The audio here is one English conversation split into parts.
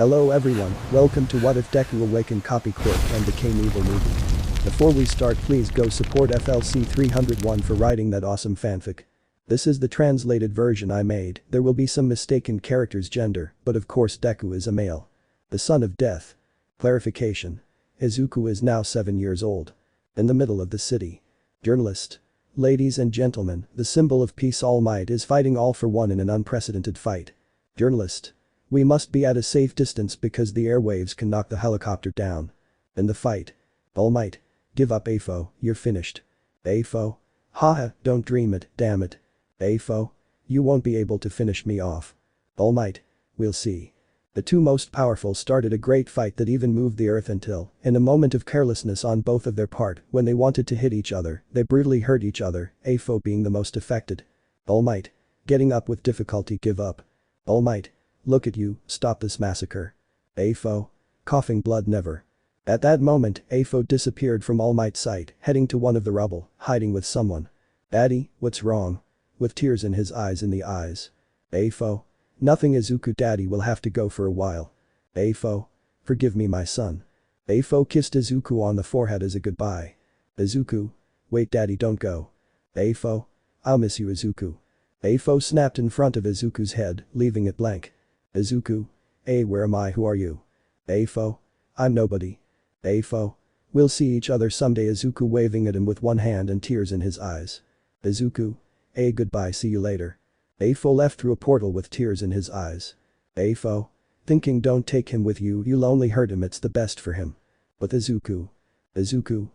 Hello everyone, welcome to What If Deku Awaken copy Quirk and became evil movie. Before we start, please go support FLC 301 for writing that awesome fanfic. This is the translated version I made. There will be some mistaken character's gender, but of course Deku is a male. The son of death. Clarification. Izuku is now 7 years old. In the middle of the city. Journalist. Ladies and gentlemen, the symbol of peace Almight is fighting all for one in an unprecedented fight. Journalist. We must be at a safe distance because the airwaves can knock the helicopter down. In the fight. Almight. Give up AFO, you're finished. AFO? Haha, don't dream it, damn it. AFO? You won't be able to finish me off. Almight. We'll see. The two most powerful started a great fight that even moved the earth until, in a moment of carelessness on both of their part, when they wanted to hit each other, they brutally hurt each other, AFO being the most affected. Almight. Getting up with difficulty, give up. Almight. Look at you, stop this massacre. AFO. Coughing blood never. At that moment, AFO disappeared from All Might's sight, heading to one of the rubble, hiding with someone. Daddy, what's wrong? With tears in his eyes in the eyes. AFO. Nothing Izuku, daddy will have to go for a while. AFO. Forgive me my son. AFO kissed Izuku on the forehead as a goodbye. Izuku. Wait daddy, don't go. AFO. I'll miss you Izuku. AFO snapped in front of Izuku's head, leaving it blank. Izuku. Where am I, who are you? AFO. I'm nobody. AFO. We'll see each other someday Izuku waving at him with one hand and tears in his eyes. Izuku. Goodbye, see you later. AFO left through a portal with tears in his eyes. AFO. Thinking don't take him with you, you'll only hurt him, it's the best for him. With Izuku. Izuku.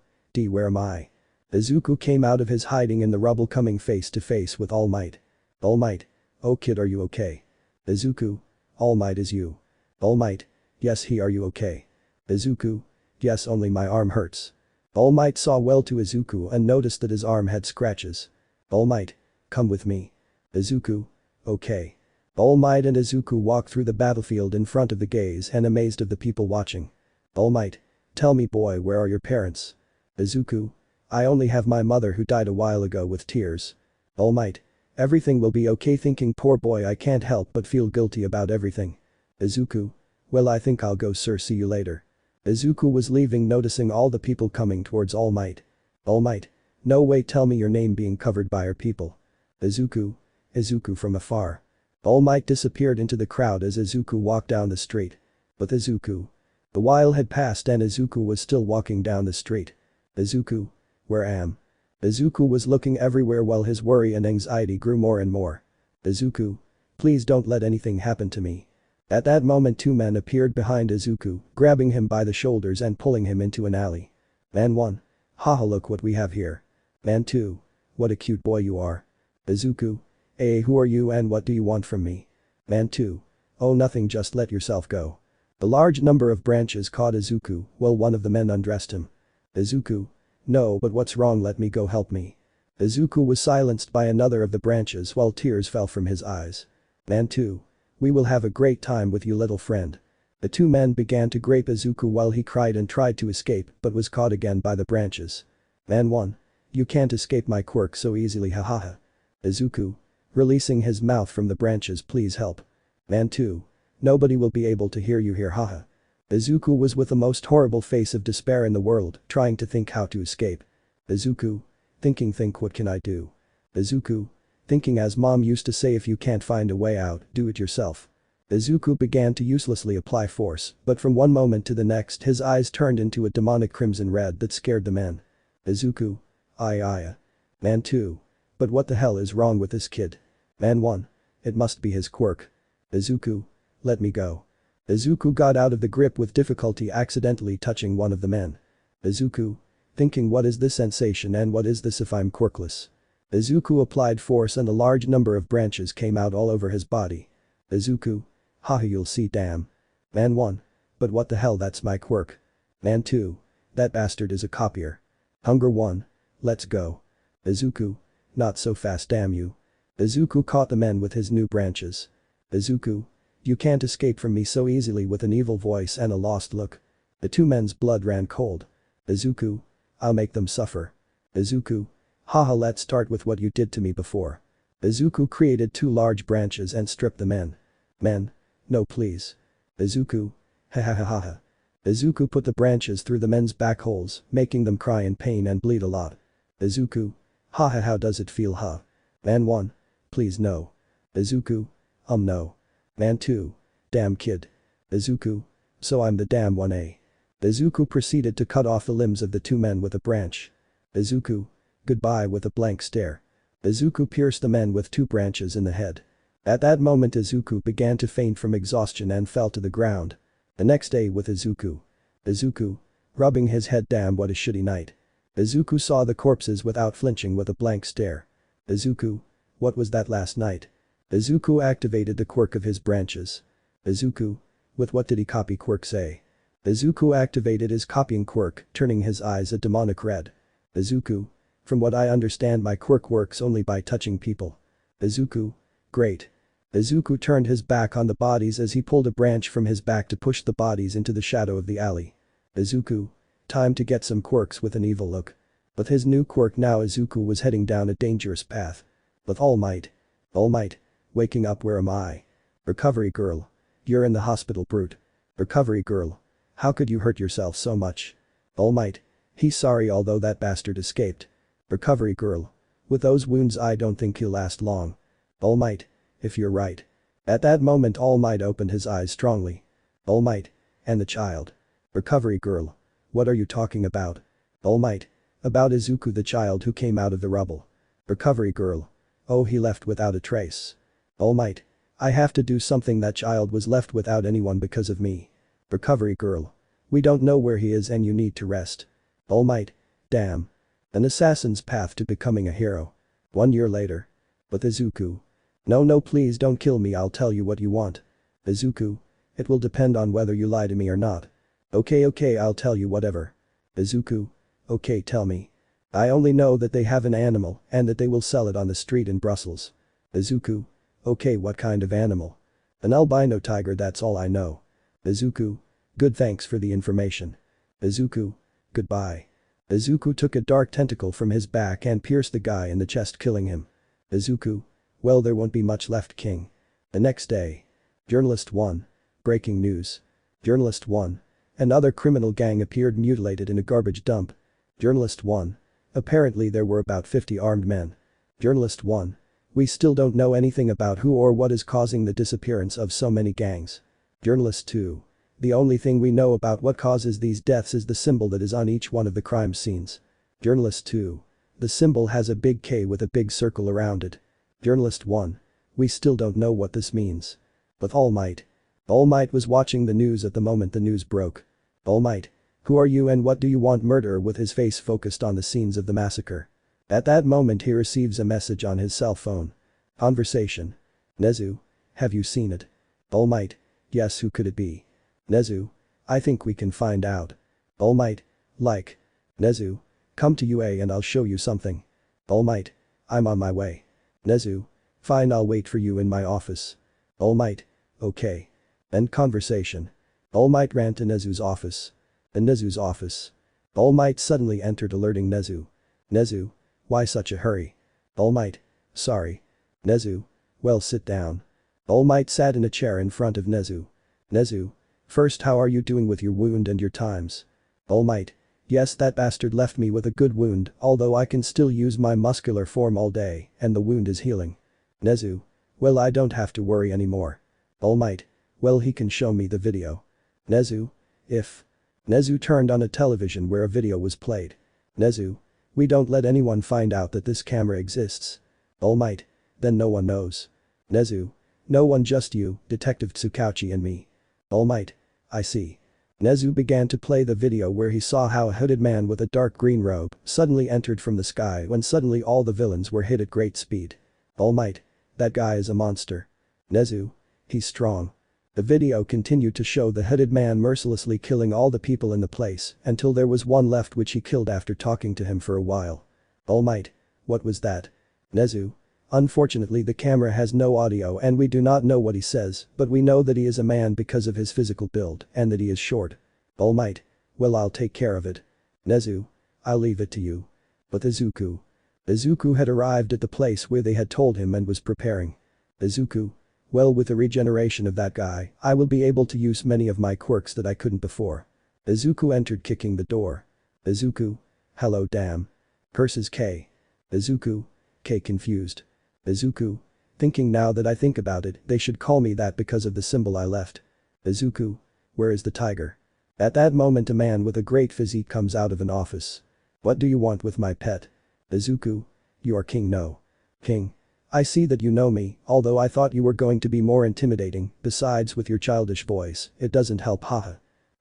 Where am I? Izuku came out of his hiding in the rubble coming face to face with All Might. All Might. Oh kid, are you okay? Izuku. All Might is you. All Might. Yes he, are you okay? Izuku. Yes, only my arm hurts. All Might saw well to Izuku and noticed that his arm had scratches. All Might. Come with me. Izuku. Okay. All Might and Izuku walked through the battlefield in front of the gaze and amazed of the people watching. All Might. Tell me boy, where are your parents? Izuku. I only have my mother who died a while ago with tears. All Might. Everything will be okay, thinking poor boy, I can't help but feel guilty about everything. Izuku. Well I think I'll go sir, see you later. Izuku was leaving, noticing all the people coming towards All Might. All Might. No way, tell me your name, being covered by our people. Izuku. Izuku from afar. All Might disappeared into the crowd as Izuku walked down the street. But Izuku. The while had passed and Izuku was still walking down the street. Izuku. Where am? Izuku was looking everywhere while his worry and anxiety grew more and more. Izuku. Please don't let anything happen to me. At that moment two men appeared behind Izuku, grabbing him by the shoulders and pulling him into an alley. Man 1. Haha, look what we have here. Man 2. What a cute boy you are. Izuku. Who are you and what do you want from me? Man 2. Oh nothing, just let yourself go. The large number of branches caught Izuku while one of the men undressed him. Izuku. No, but what's wrong, let me go, help me. Izuku was silenced by another of the branches while tears fell from his eyes. Man 2. We will have a great time with you little friend. The two men began to grape Izuku while he cried and tried to escape but was caught again by the branches. Man 1. You can't escape my quirk so easily, hahaha. Izuku. Releasing his mouth from the branches, please help. Man 2. Nobody will be able to hear you here, haha. Izuku was with the most horrible face of despair in the world, trying to think how to escape. Izuku. Thinking, think what can I do? Izuku. Thinking, as mom used to say, if you can't find a way out, do it yourself. Izuku began to uselessly apply force, but from one moment to the next his eyes turned into a demonic crimson red that scared the men. Izuku. Man 2. But what the hell is wrong with this kid? Man 1. It must be his quirk. Izuku. Let me go. Izuku got out of the grip with difficulty, accidentally touching one of the men. Izuku. Thinking, what is this sensation and what is this if I'm quirkless? Izuku applied force and a large number of branches came out all over his body. Izuku. Haha, you'll see, damn. Man 1. But what the hell, that's my quirk. Man 2. That bastard is a copier. Hunger 1. Let's go. Izuku. Not so fast, damn you. Izuku caught the men with his new branches. Izuku. You can't escape from me so easily, with an evil voice and a lost look. The two men's blood ran cold. Izuku. I'll make them suffer. Izuku. Haha, let's start with what you did to me before. Izuku created two large branches and stripped the men. Men. No please. Izuku. Ha ha ha ha ha. Izuku put the branches through the men's back holes, making them cry in pain and bleed a lot. Izuku. Ha ha, how does it feel, huh? Man 1. Please no. Izuku. No. Man 2. Damn kid. Izuku. So I'm the damn one, eh? Izuku proceeded to cut off the limbs of the two men with a branch. Izuku. Goodbye with a blank stare. Izuku pierced the men with 2 branches in the head. At that moment Izuku began to faint from exhaustion and fell to the ground. The next day with Izuku. Izuku. Rubbing his head, damn what a shitty night. Izuku saw the corpses without flinching with a blank stare. Izuku. What was that last night? Izuku activated the quirk of his branches. Izuku. With what did he copy Quirk say? Izuku activated his copying quirk, turning his eyes a demonic red. Izuku. From what I understand my quirk works only by touching people. Izuku. Great. Izuku turned his back on the bodies as he pulled a branch from his back to push the bodies into the shadow of the alley. Izuku. Time to get some quirks with an evil look. With his new quirk now Izuku was heading down a dangerous path. With All Might. All Might. Waking up, where am I? Recovery girl. You're in the hospital, brute. Recovery girl. How could you hurt yourself so much? All Might. He's sorry, although that bastard escaped. Recovery girl. With those wounds I don't think he'll last long. All Might. If you're right. At that moment All Might opened his eyes strongly. All Might. And the child. Recovery girl. What are you talking about? All Might. About Izuku, the child who came out of the rubble. Recovery girl. Oh, he left without a trace. All Might. I have to do something, that child was left without anyone because of me. Recovery girl. We don't know where he is and you need to rest. All Might. Damn. An assassin's path to becoming a hero. 1 year later. With Izuku. No, please don't kill me, I'll tell you what you want. Izuku. It will depend on whether you lie to me or not. Okay, I'll tell you whatever. Izuku. Okay, tell me. I only know that they have an animal and that they will sell it on the street in Brussels. Izuku. Okay, what kind of animal? An albino tiger, that's all I know. Izuku. Good, thanks for the information. Izuku. Goodbye. Izuku took a dark tentacle from his back and pierced the guy in the chest, killing him. Izuku. Well, there won't be much left, King. The next day. Journalist 1. Breaking news. Journalist 1. Another criminal gang appeared mutilated in a garbage dump. Journalist 1. Apparently there were about 50 armed men. Journalist 1. We still don't know anything about who or what is causing the disappearance of so many gangs. Journalist 2. The only thing we know about what causes these deaths is the symbol that is on each one of the crime scenes. Journalist 2. The symbol has a big K with a big circle around it. Journalist 1. We still don't know what this means. With All Might. All Might was watching the news at the moment the news broke. All Might. Who are you and what do you want? Murderer, with his face focused on the scenes of the massacre. At that moment he receives a message on his cell phone. Conversation. Nezu. Have you seen it? All Might. Yes, who could it be? Nezu. I think we can find out. All Might. Like. Nezu. Come to UA and I'll show you something. All Might. I'm on my way. Nezu. Fine, I'll wait for you in my office. All Might. Okay. End conversation. All Might ran to Nezu's office. In Nezu's office. All Might suddenly entered, alerting Nezu. Nezu. Why such a hurry? All Might. Sorry. Nezu. Well, sit down. All Might sat in a chair in front of Nezu. Nezu. First, how are you doing with your wound and your times? All Might. Yes, that bastard left me with a good wound, although I can still use my muscular form all day and the wound is healing. Nezu. Well, I don't have to worry anymore. All Might. Well, he can show me the video. Nezu. If. Nezu turned on a television where a video was played. Nezu. We don't let anyone find out that this camera exists. All Might. Then no one knows. Nezu. No one, just you, Detective Tsukauchi and me. All Might. I see. Nezu began to play the video where he saw how a hooded man with a dark green robe suddenly entered from the sky when suddenly all the villains were hit at great speed. All Might. That guy is a monster. Nezu. He's strong. The video continued to show the hooded man mercilessly killing all the people in the place until there was one left, which he killed after talking to him for a while. All Might. What was that? Nezu. Unfortunately, the camera has no audio and we do not know what he says, but we know that he is a man because of his physical build and that he is short. All Might. Well, I'll take care of it. Nezu. I'll leave it to you. But Izuku. Izuku had arrived at the place where they had told him and was preparing. Izuku. Well, with the regeneration of that guy, I will be able to use many of my quirks that I couldn't before. Izuku entered kicking the door. Izuku. Hello damn. Curses K. Izuku. K confused. Izuku. Thinking now that I think about it, they should call me that because of the symbol I left. Izuku. Where is the tiger? At that moment a man with a great physique comes out of an office. What do you want with my pet? Izuku. You are King no. King. I see that you know me, although I thought you were going to be more intimidating, besides with your childish voice, it doesn't help haha.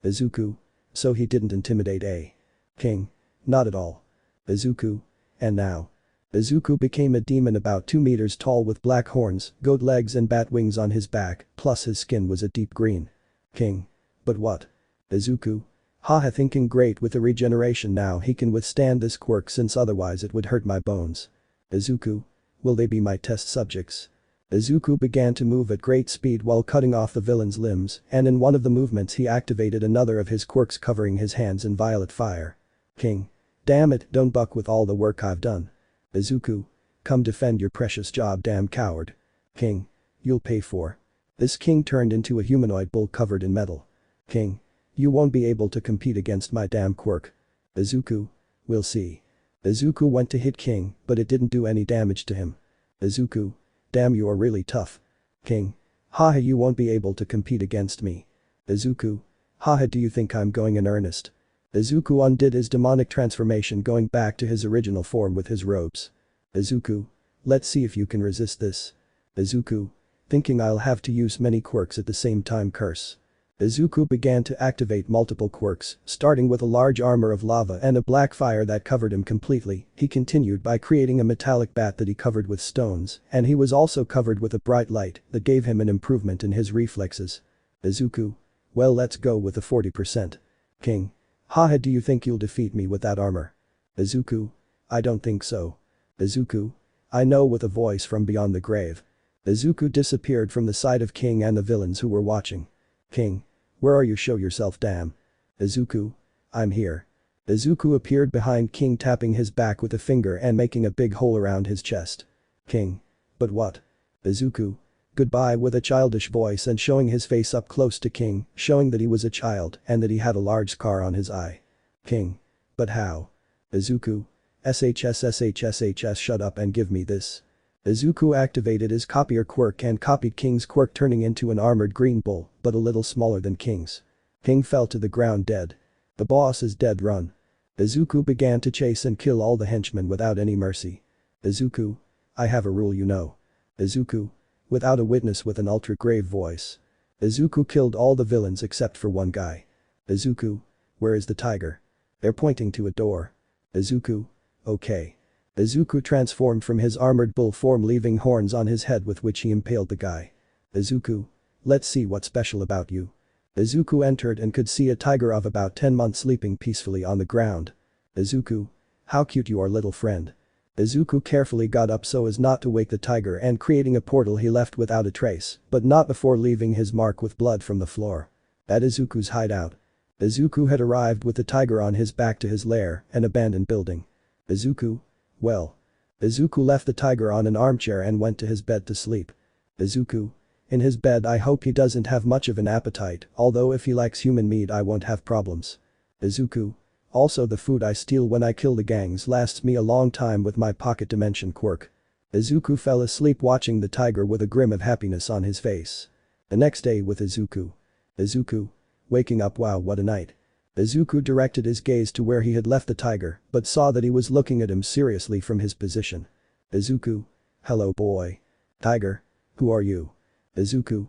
Izuku. So he didn't intimidate King. Not at all. Izuku. And now. Izuku became a demon about 2 meters tall with black horns, goat legs and bat wings on his back, plus his skin was a deep green. King. But what? Izuku. Haha, thinking great, with the regeneration now he can withstand this quirk since otherwise it would hurt my bones. Izuku. Will they be my test subjects? Izuku began to move at great speed while cutting off the villain's limbs, and in one of the movements he activated another of his quirks covering his hands in violet fire. King. Damn it, don't buck with all the work I've done. Izuku. Come defend your precious job, damn coward. King. You'll pay for. This king turned into a humanoid bull covered in metal. King. You won't be able to compete against my damn quirk. Izuku. We'll see. Izuku went to hit King, but it didn't do any damage to him. Izuku. Damn, you are really tough. King. Haha, you won't be able to compete against me. Izuku. Haha, do you think I'm going in earnest? Izuku undid his demonic transformation, going back to his original form with his robes. Izuku. Let's see if you can resist this. Izuku. Thinking I'll have to use many quirks at the same time, curse. Izuku began to activate multiple quirks, starting with a large armor of lava and a black fire that covered him completely. He continued by creating a metallic bat that he covered with stones, and he was also covered with a bright light that gave him an improvement in his reflexes. Izuku. Well, let's go with the 40%. King. Haha, do you think you'll defeat me with that armor? Izuku. I don't think so. Izuku. I know, with a voice from beyond the grave. Izuku disappeared from the sight of King and the villains who were watching. King. Where are you? Show yourself, damn. Izuku. I'm here. Izuku appeared behind King, tapping his back with a finger and making a big hole around his chest. King. But what? Izuku. Goodbye, with a childish voice and showing his face up close to King, showing that he was a child and that he had a large scar on his eye. King. But how? Izuku. SHS, shut up and give me this. Izuku activated his copier quirk and copied King's quirk, turning into an armored green bull, but a little smaller than King's. King fell to the ground dead. The boss is dead, run. Izuku began to chase and kill all the henchmen without any mercy. Izuku. I have a rule, you know. Izuku. Without a witness, with an ultra-grave voice. Izuku killed all the villains except for one guy. Izuku. Where is the tiger? They're pointing to a door. Izuku. Okay. Izuku transformed from his armored bull form, leaving horns on his head with which he impaled the guy. Izuku. Let's see what's special about you. Izuku entered and could see a tiger of about 10 months sleeping peacefully on the ground. Izuku. How cute you are, little friend. Izuku carefully got up so as not to wake the tiger, and creating a portal he left without a trace, but not before leaving his mark with blood from the floor. At Izuku's hideout. Izuku had arrived with the tiger on his back to his lair, an abandoned building. Izuku. Well. Izuku left the tiger on an armchair and went to his bed to sleep. Izuku. In his bed. I hope he doesn't have much of an appetite, although if he likes human meat I won't have problems. Izuku. Also, the food I steal when I kill the gangs lasts me a long time with my pocket dimension quirk. Izuku fell asleep watching the tiger with a grin of happiness on his face. The next day with Izuku. Izuku. Waking up, wow, what a night. Izuku directed his gaze to where he had left the tiger, but saw that he was looking at him seriously from his position. Izuku. Hello, boy. Tiger. Who are you? Izuku.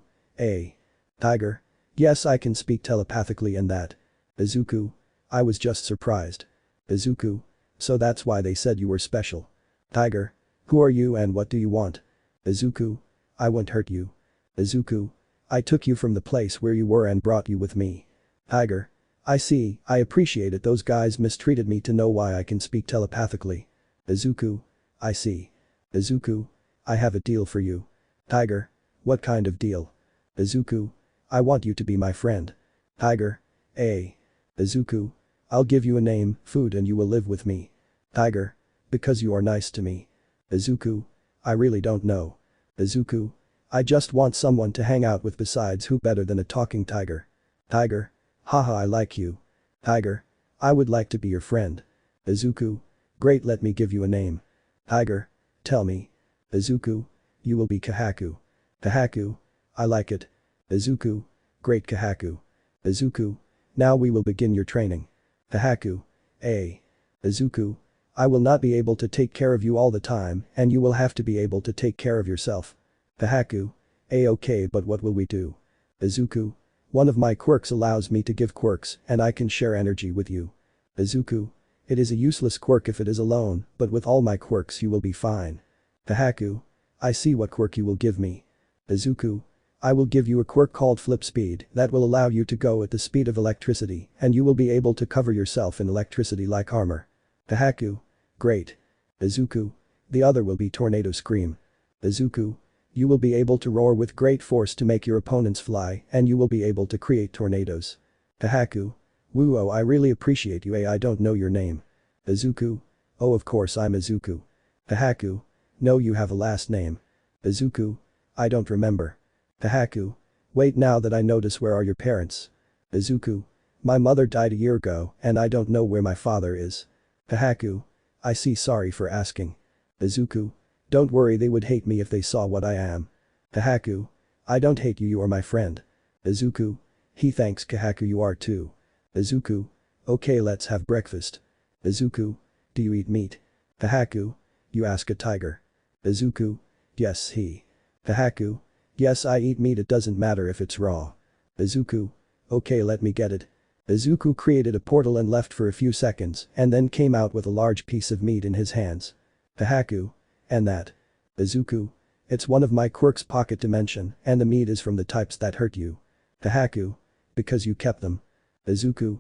Tiger. Yes, I can speak telepathically and that. Izuku. I was just surprised. Izuku. So that's why they said you were special. Tiger. Who are you and what do you want? Izuku. I won't hurt you. Izuku. I took you from the place where you were and brought you with me. Tiger. I see, I appreciate it, those guys mistreated me to know why I can speak telepathically. Izuku. I see. Izuku. I have a deal for you. Tiger. What kind of deal? Izuku. I want you to be my friend. Tiger. Izuku. I'll give you a name, food, and you will live with me. Tiger. Because you are nice to me. Izuku. I really don't know. Izuku. I just want someone to hang out with, besides who better than a talking tiger. Tiger? Haha, I like you. Tiger? I would like to be your friend. Izuku? Great, let me give you a name. Tiger? Tell me. Izuku? You will be Kahaku. Kahaku? I like it. Izuku? Great, Kahaku. Izuku? Now we will begin your training. Kahaku? Izuku? I will not be able to take care of you all the time, and you will have to be able to take care of yourself. Kahaku? Okay, but what will we do? Izuku? One of my quirks allows me to give quirks, and I can share energy with you. Izuku? It is a useless quirk if it is alone, but with all my quirks you will be fine. Kahaku? I see what quirk you will give me. Izuku? I will give you a quirk called Flip Speed that will allow you to go at the speed of electricity, and you will be able to cover yourself in electricity like armor. Kahaku? Great. Izuku? The other will be Tornado Scream. Izuku? You will be able to roar with great force to make your opponents fly, and you will be able to create tornadoes. Kahaku? Woo, I really appreciate you. I don't know your name. Izuku? Oh, of course I'm Izuku. Kahaku? No, you have a last name. Izuku? I don't remember. Kahaku? Wait, now that I notice, where are your parents? Izuku? My mother died a year ago, and I don't know where my father is. Kahaku? I see, sorry for asking. Izuku? Don't worry, they would hate me if they saw what I am. Kahaku? I don't hate you, you are my friend. Izuku? He thanks, Kahaku, you are too. Izuku? Okay, let's have breakfast. Izuku? Do you eat meat? Kahaku? You ask a tiger. Izuku? Yes, he. Kahaku? Yes, I eat meat, it doesn't matter if it's raw. Izuku? Okay, let me get it. Izuku created a portal and left for a few seconds and then came out with a large piece of meat in his hands. Kahaku? And that? Izuku? It's one of my quirks, pocket dimension, and the meat is from the types that hurt you. Kahaku? Because you kept them. Izuku?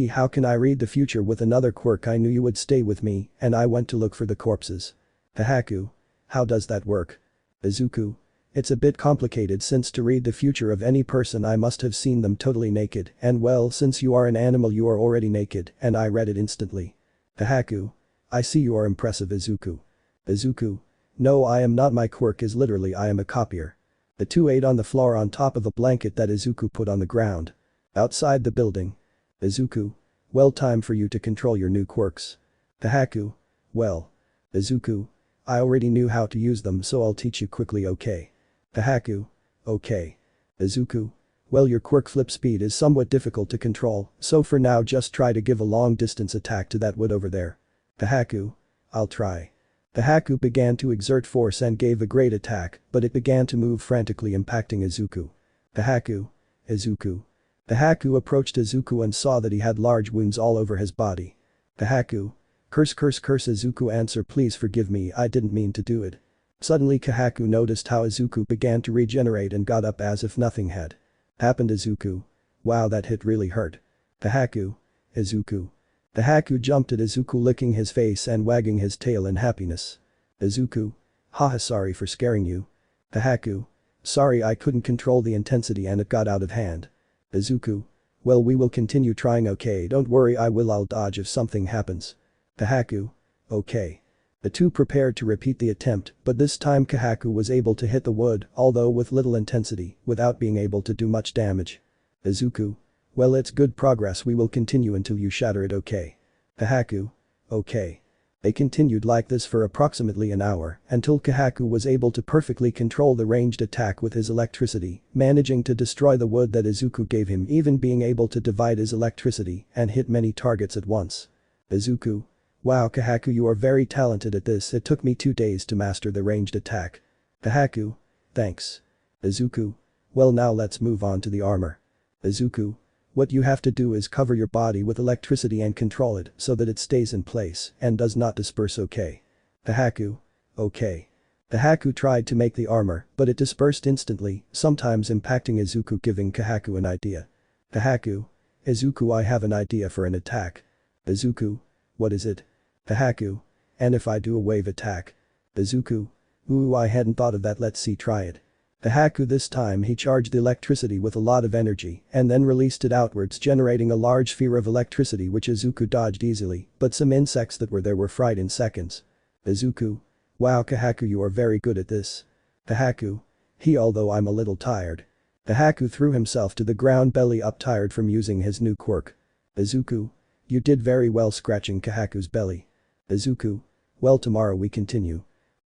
How can I read the future with another quirk? I knew you would stay with me and I went to look for the corpses. Kahaku? How does that work? Izuku? It's a bit complicated, since to read the future of any person I must have seen them totally naked, and well, since you are an animal you are already naked and I read it instantly. Kahaku? I see, you are impressive, Izuku. Izuku? No, I am not, my quirk is literally I am a copier. The two ate on the floor on top of a blanket that Izuku put on the ground. Outside the building. Izuku? Well, time for you to control your new quirks. Kahaku? Well. Izuku? I already knew how to use them, so I'll teach you quickly, okay? Kahaku? Okay. Izuku? Well, your quirk Flip Speed is somewhat difficult to control, so for now just try to give a long distance attack to that wood over there. Kahaku? I'll try. Kahaku began to exert force and gave a great attack, but it began to move frantically, impacting Izuku. Kahaku? Izuku? Kahaku approached Izuku and saw that he had large wounds all over his body. Kahaku? Curse, curse, curse. Izuku, answer, please forgive me, I didn't mean to do it. Suddenly Kahaku noticed how Izuku began to regenerate and got up as if nothing had happened. Izuku? Wow, that hit really hurt. Kahaku? Izuku? Kahaku jumped at Izuku, licking his face and wagging his tail in happiness. Izuku? Haha, sorry for scaring you. Kahaku? Sorry, I couldn't control the intensity and it got out of hand. Izuku? Well, we will continue trying, okay, don't worry, I'll dodge if something happens. Kahaku? Okay. The two prepared to repeat the attempt, but this time Kahaku was able to hit the wood, although with little intensity, without being able to do much damage. Izuku? Well, it's good progress, we will continue until you shatter it, okay? Kahaku? Okay. They continued like this for approximately an hour, until Kahaku was able to perfectly control the ranged attack with his electricity, managing to destroy the wood that Izuku gave him, even being able to divide his electricity and hit many targets at once. Izuku? Wow, Kahaku, you are very talented at this, it took me 2 days to master the ranged attack. Kahaku? Thanks. Izuku? Well, now let's move on to the armor. Izuku? What you have to do is cover your body with electricity and control it so that it stays in place and does not disperse, okay? Kahaku? Okay. Kahaku tried to make the armor, but it dispersed instantly, sometimes impacting Izuku, giving Kahaku an idea. Kahaku? Izuku, I have an idea for an attack. Izuku? What is it? Kahaku? And if I do a wave attack? Izuku? Ooh, I hadn't thought of that, let's see, try it. Kahaku, this time he charged the electricity with a lot of energy and then released it outwards, generating a large sphere of electricity which Izuku dodged easily, but some insects that were there were fried in seconds. Izuku? Wow, Kahaku, you are very good at this. Kahaku? Although I'm a little tired. Kahaku threw himself to the ground belly up tired from using his new quirk. Izuku. You did very well scratching Kahaku's belly. Izuku. Well tomorrow we continue.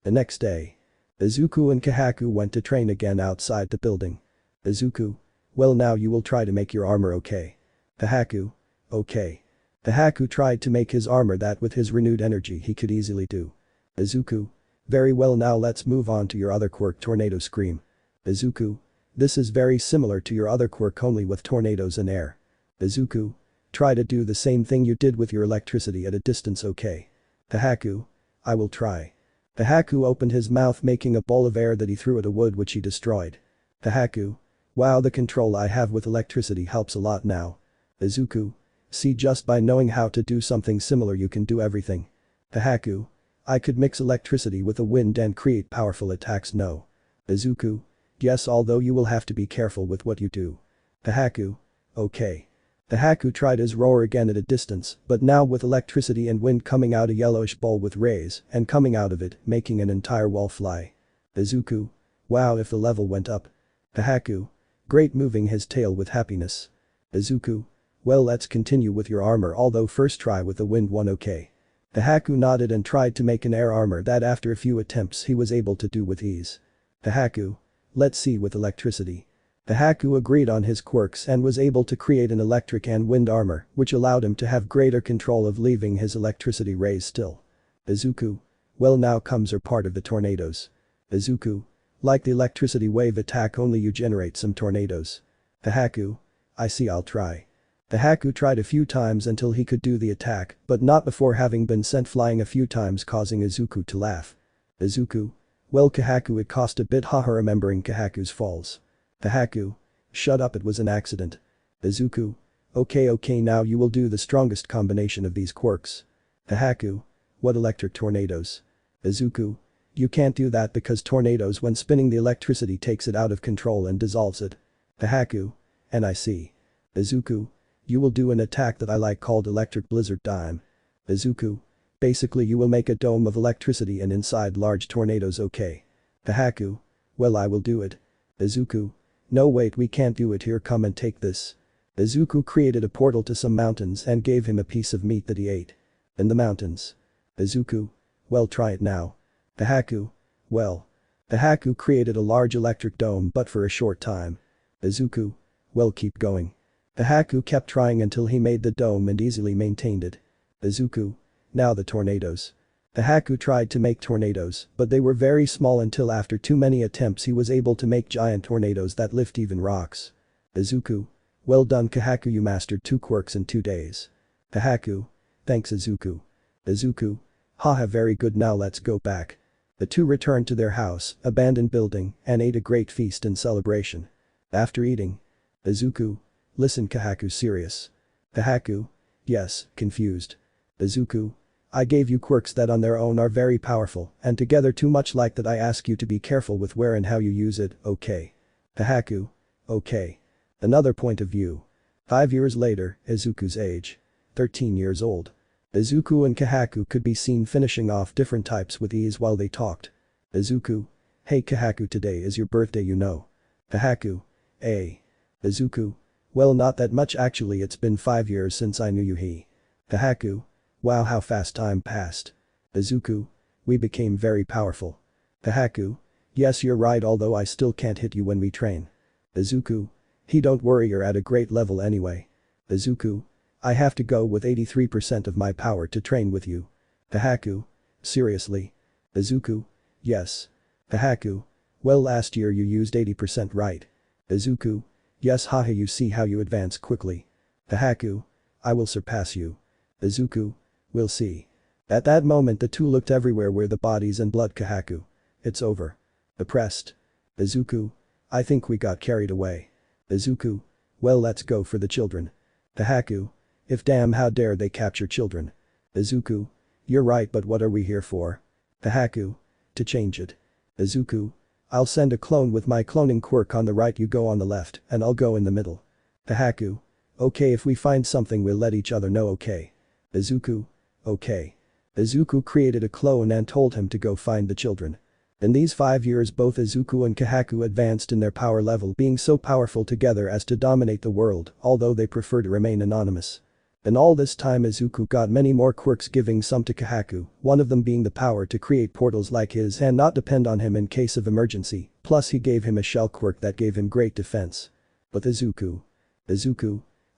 The next day. Izuku and Kahaku went to train again outside the building. Izuku. Well now you will try to make your armor okay. Kahaku. Okay. Kahaku tried to make his armor that with his renewed energy he could easily do. Izuku. Very well now let's move on to your other quirk Tornado Scream. Izuku. This is very similar to your other quirk only with tornadoes and air. Izuku. Try to do the same thing you did with your electricity at a distance okay. Kahaku. I will try. Kahaku opened his mouth making a ball of air that he threw at a wood which he destroyed. Kahaku. Wow the control I have with electricity helps a lot now. Izuku. See just by knowing how to do something similar you can do everything. Kahaku. I could mix electricity with the wind and create powerful attacks no. Izuku. Yes although you will have to be careful with what you do. Kahaku. Okay. Kahaku tried his roar again at a distance, but now with electricity and wind coming out a yellowish ball with rays and coming out of it, making an entire wall fly. Izuku. Wow if the level went up. Kahaku. Great moving his tail with happiness. Izuku. Well let's continue with your armor although first try with the wind one okay. Kahaku nodded and tried to make an air armor that after a few attempts he was able to do with ease. Kahaku. Let's see with electricity. Kahaku agreed on his quirks and was able to create an electric and wind armor which allowed him to have greater control of leaving his electricity rays still. Izuku. Well now comes our part of the tornadoes. Izuku. Like the electricity wave attack only you generate some tornadoes. Kahaku. I see I'll try. Kahaku tried a few times until he could do the attack but not before having been sent flying a few times causing Izuku to laugh. Izuku. Well Kahaku it cost a bit haha remembering Kahaku's falls. Kahaku. Shut up it was an accident. Izuku. Okay now you will do the strongest combination of these quirks. Kahaku. What electric tornadoes? Izuku. You can't do that because tornadoes when spinning the electricity takes it out of control and dissolves it. Kahaku. And I see. Izuku. You will do an attack that I like called Electric Blizzard Dime. Izuku. Basically you will make a dome of electricity and inside large tornadoes okay. Kahaku. Well I will do it. Izuku. No wait we can't do it here come and take this. Izuku created a portal to some mountains and gave him a piece of meat that he ate. In the mountains. Izuku. Well try it now. Kahaku. Well. Kahaku created a large electric dome but for a short time. Izuku. Well keep going. Kahaku kept trying until he made the dome and easily maintained it. Izuku. Now the tornadoes. Kahaku tried to make tornadoes but they were very small until after too many attempts he was able to make giant tornadoes that lift even rocks. Izuku. Well done Kahaku you mastered 2 quirks in 2 days. Kahaku. Thanks Izuku. Izuku. Haha very good now let's go back. The two returned to their house, abandoned building, and ate a great feast in celebration. After eating. Izuku. Listen Kahaku serious. Kahaku. Yes, confused. Izuku. I gave you quirks that on their own are very powerful and together too much like that I ask you to be careful with where and how you use it, okay. Kahaku. Okay. Another point of view. 5 years later, Izuku's age. 13 years old. Izuku and Kahaku could be seen finishing off different types with ease while they talked. Izuku. Hey Kahaku today is your birthday you know. Kahaku. Izuku. Well not that much actually it's been 5 years since I knew you he. Kahaku. Wow how fast time passed. Izuku. We became very powerful. Kahaku. Yes you're right although I still can't hit you when we train. Izuku. Don't worry you're at a great level anyway. Izuku. I have to go with 83% of my power to train with you. Kahaku. Seriously? Izuku. Yes. Kahaku. Well last year you used 80% right. Izuku. Yes haha you see how you advance quickly. Kahaku. I will surpass you. Izuku. We'll see. At that moment the two looked everywhere where the bodies and blood Kahaku. It's over. Depressed. Izuku. I think we got carried away. Izuku. Well let's go for the children. Kahaku. If damn how dare they capture children. Izuku. You're right but what are we here for? Kahaku. To change it. Izuku. I'll send a clone with my cloning quirk on the right you go on the left and I'll go in the middle. Kahaku. Okay if we find something we'll let each other know okay. Izuku. Okay. Izuku created a clone and told him to go find the children. In these 5 years both Izuku and Kahaku advanced in their power level, being so powerful together as to dominate the world, although they prefer to remain anonymous. In all this time Izuku got many more quirks, giving some to Kahaku, one of them being the power to create portals like his and not depend on him in case of emergency, plus he gave him a shell quirk that gave him great defense. But Izuku,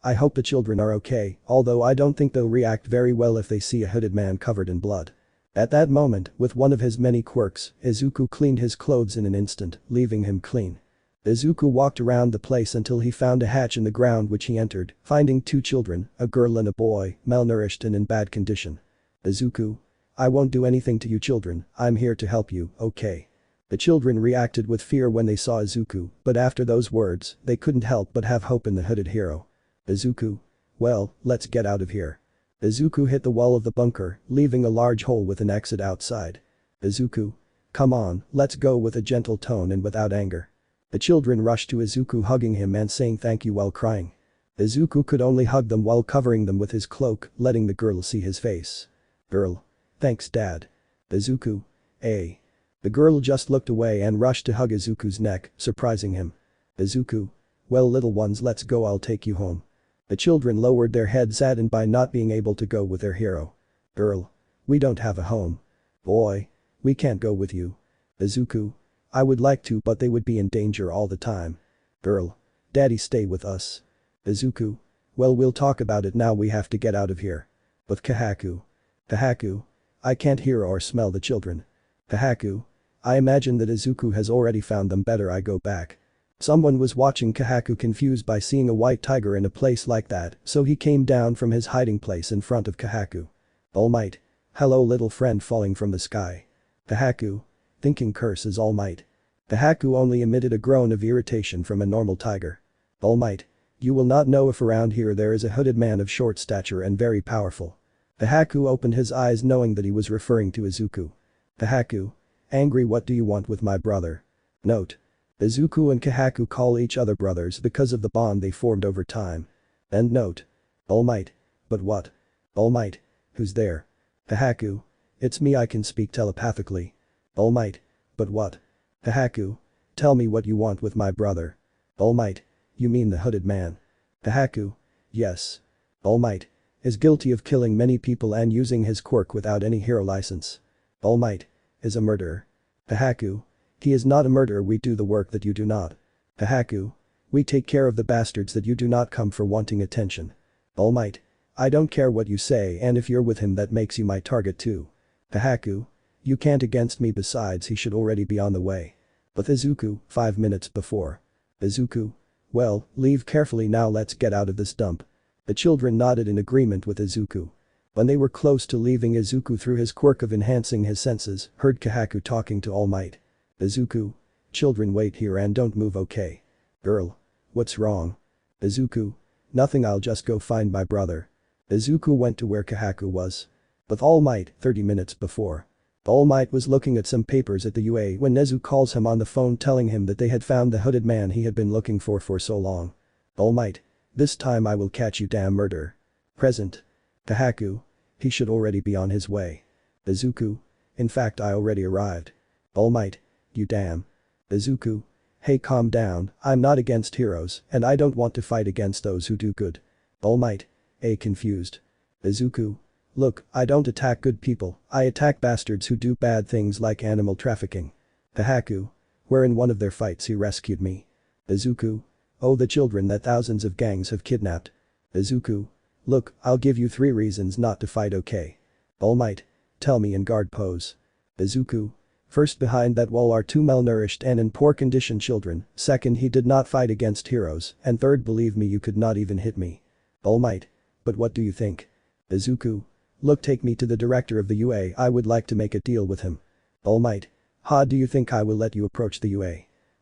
I hope the children are okay, although I don't think they'll react very well if they see a hooded man covered in blood. At that moment, with one of his many quirks, Izuku cleaned his clothes in an instant, leaving him clean. Izuku walked around the place until he found a hatch in the ground, which he entered, finding 2 children, a girl and a boy, malnourished and in bad condition. Izuku, I won't do anything to you children, I'm here to help you, okay? The children reacted with fear when they saw Izuku, but after those words, they couldn't help but have hope in the hooded hero. Izuku, well, let's get out of here. Izuku hit the wall of the bunker, leaving a large hole with an exit outside. Izuku, come on, let's go, with a gentle tone and without anger. The children rushed to Izuku, hugging him and saying thank you while crying. Izuku could only hug them while covering them with his cloak, letting the girl see his face. Girl. Thanks dad. Izuku. Eh. The girl just looked away and rushed to hug Izuku's neck, surprising him. Izuku. Well little ones, let's go, I'll take you home. The children lowered their heads, saddened by not being able to go with their hero. Girl. We don't have a home. Boy. We can't go with you. Izuku. I would like to, but they would be in danger all the time. Girl. Daddy, stay with us. Izuku. Well, we'll talk about it now, we have to get out of here. With Kahaku. Kahaku. I can't hear or smell the children. Kahaku. I imagine that Izuku has already found them, better I go back. Someone was watching Kahaku, confused by seeing a white tiger in a place like that, so he came down from his hiding place in front of Kahaku. Almight. Hello little friend, falling from the sky. Kahaku. Thinking curse is Almight. Kahaku only emitted a groan of irritation from a normal tiger. Almight. You will not know if around here there is a hooded man of short stature and very powerful. Kahaku opened his eyes, knowing that he was referring to Izuku. Kahaku. Angry, what do you want with my brother? Note. Izuku and Kahaku call each other brothers because of the bond they formed over time. End note. Almight. But what? Almight. Who's there? Kahaku. It's me, I can speak telepathically. Almight. But what? Kahaku. Tell me what you want with my brother. Almight. You mean the hooded man? Kahaku. Yes. Almight. Is guilty of killing many people and using his quirk without any hero license. Almight. Is a murderer. Kahaku. He is not a murderer, we do the work that you do not. Kahaku. We take care of the bastards that you do not come for wanting attention. Almight. I don't care what you say, and if you're with him that makes you my target too. Kahaku. You can't against me, besides he should already be on the way. With Izuku, 5 minutes before. Izuku. Well, leave carefully now, let's get out of this dump. The children nodded in agreement with Izuku. When they were close to leaving, Izuku, through his quirk of enhancing his senses, heard Kahaku talking to Almight. Izuku. Children, wait here and don't move, okay? Girl. What's wrong? Izuku. Nothing, I'll just go find my brother. Izuku went to where Kahaku was. With Almight, 30 minutes before. Almight was looking at some papers at the UA when Nezu calls him on the phone, telling him that they had found the hooded man he had been looking for so long. Almight. This time I will catch you, damn murderer. Present. Kahaku. He should already be on his way. Izuku. In fact, I already arrived. Almight. You damn. Izuku. Hey, calm down, I'm not against heroes and I don't want to fight against those who do good. Almight. Confused. Izuku. Look, I don't attack good people, I attack bastards who do bad things like animal trafficking. Kahaku. Where in one of their fights he rescued me. Izuku. Oh, the children that thousands of gangs have kidnapped. Izuku. Look, I'll give you 3 reasons not to fight, okay? Almight. Tell me in guard pose. Izuku. First, behind that wall are 2 malnourished and in poor condition children, second, he did not fight against heroes, and third, believe me, you could not even hit me. Almight. But what do you think? Izuku. Look, take me to the director of the UA, I would like to make a deal with him. Almight. Ha, do you think I will let you approach the UA?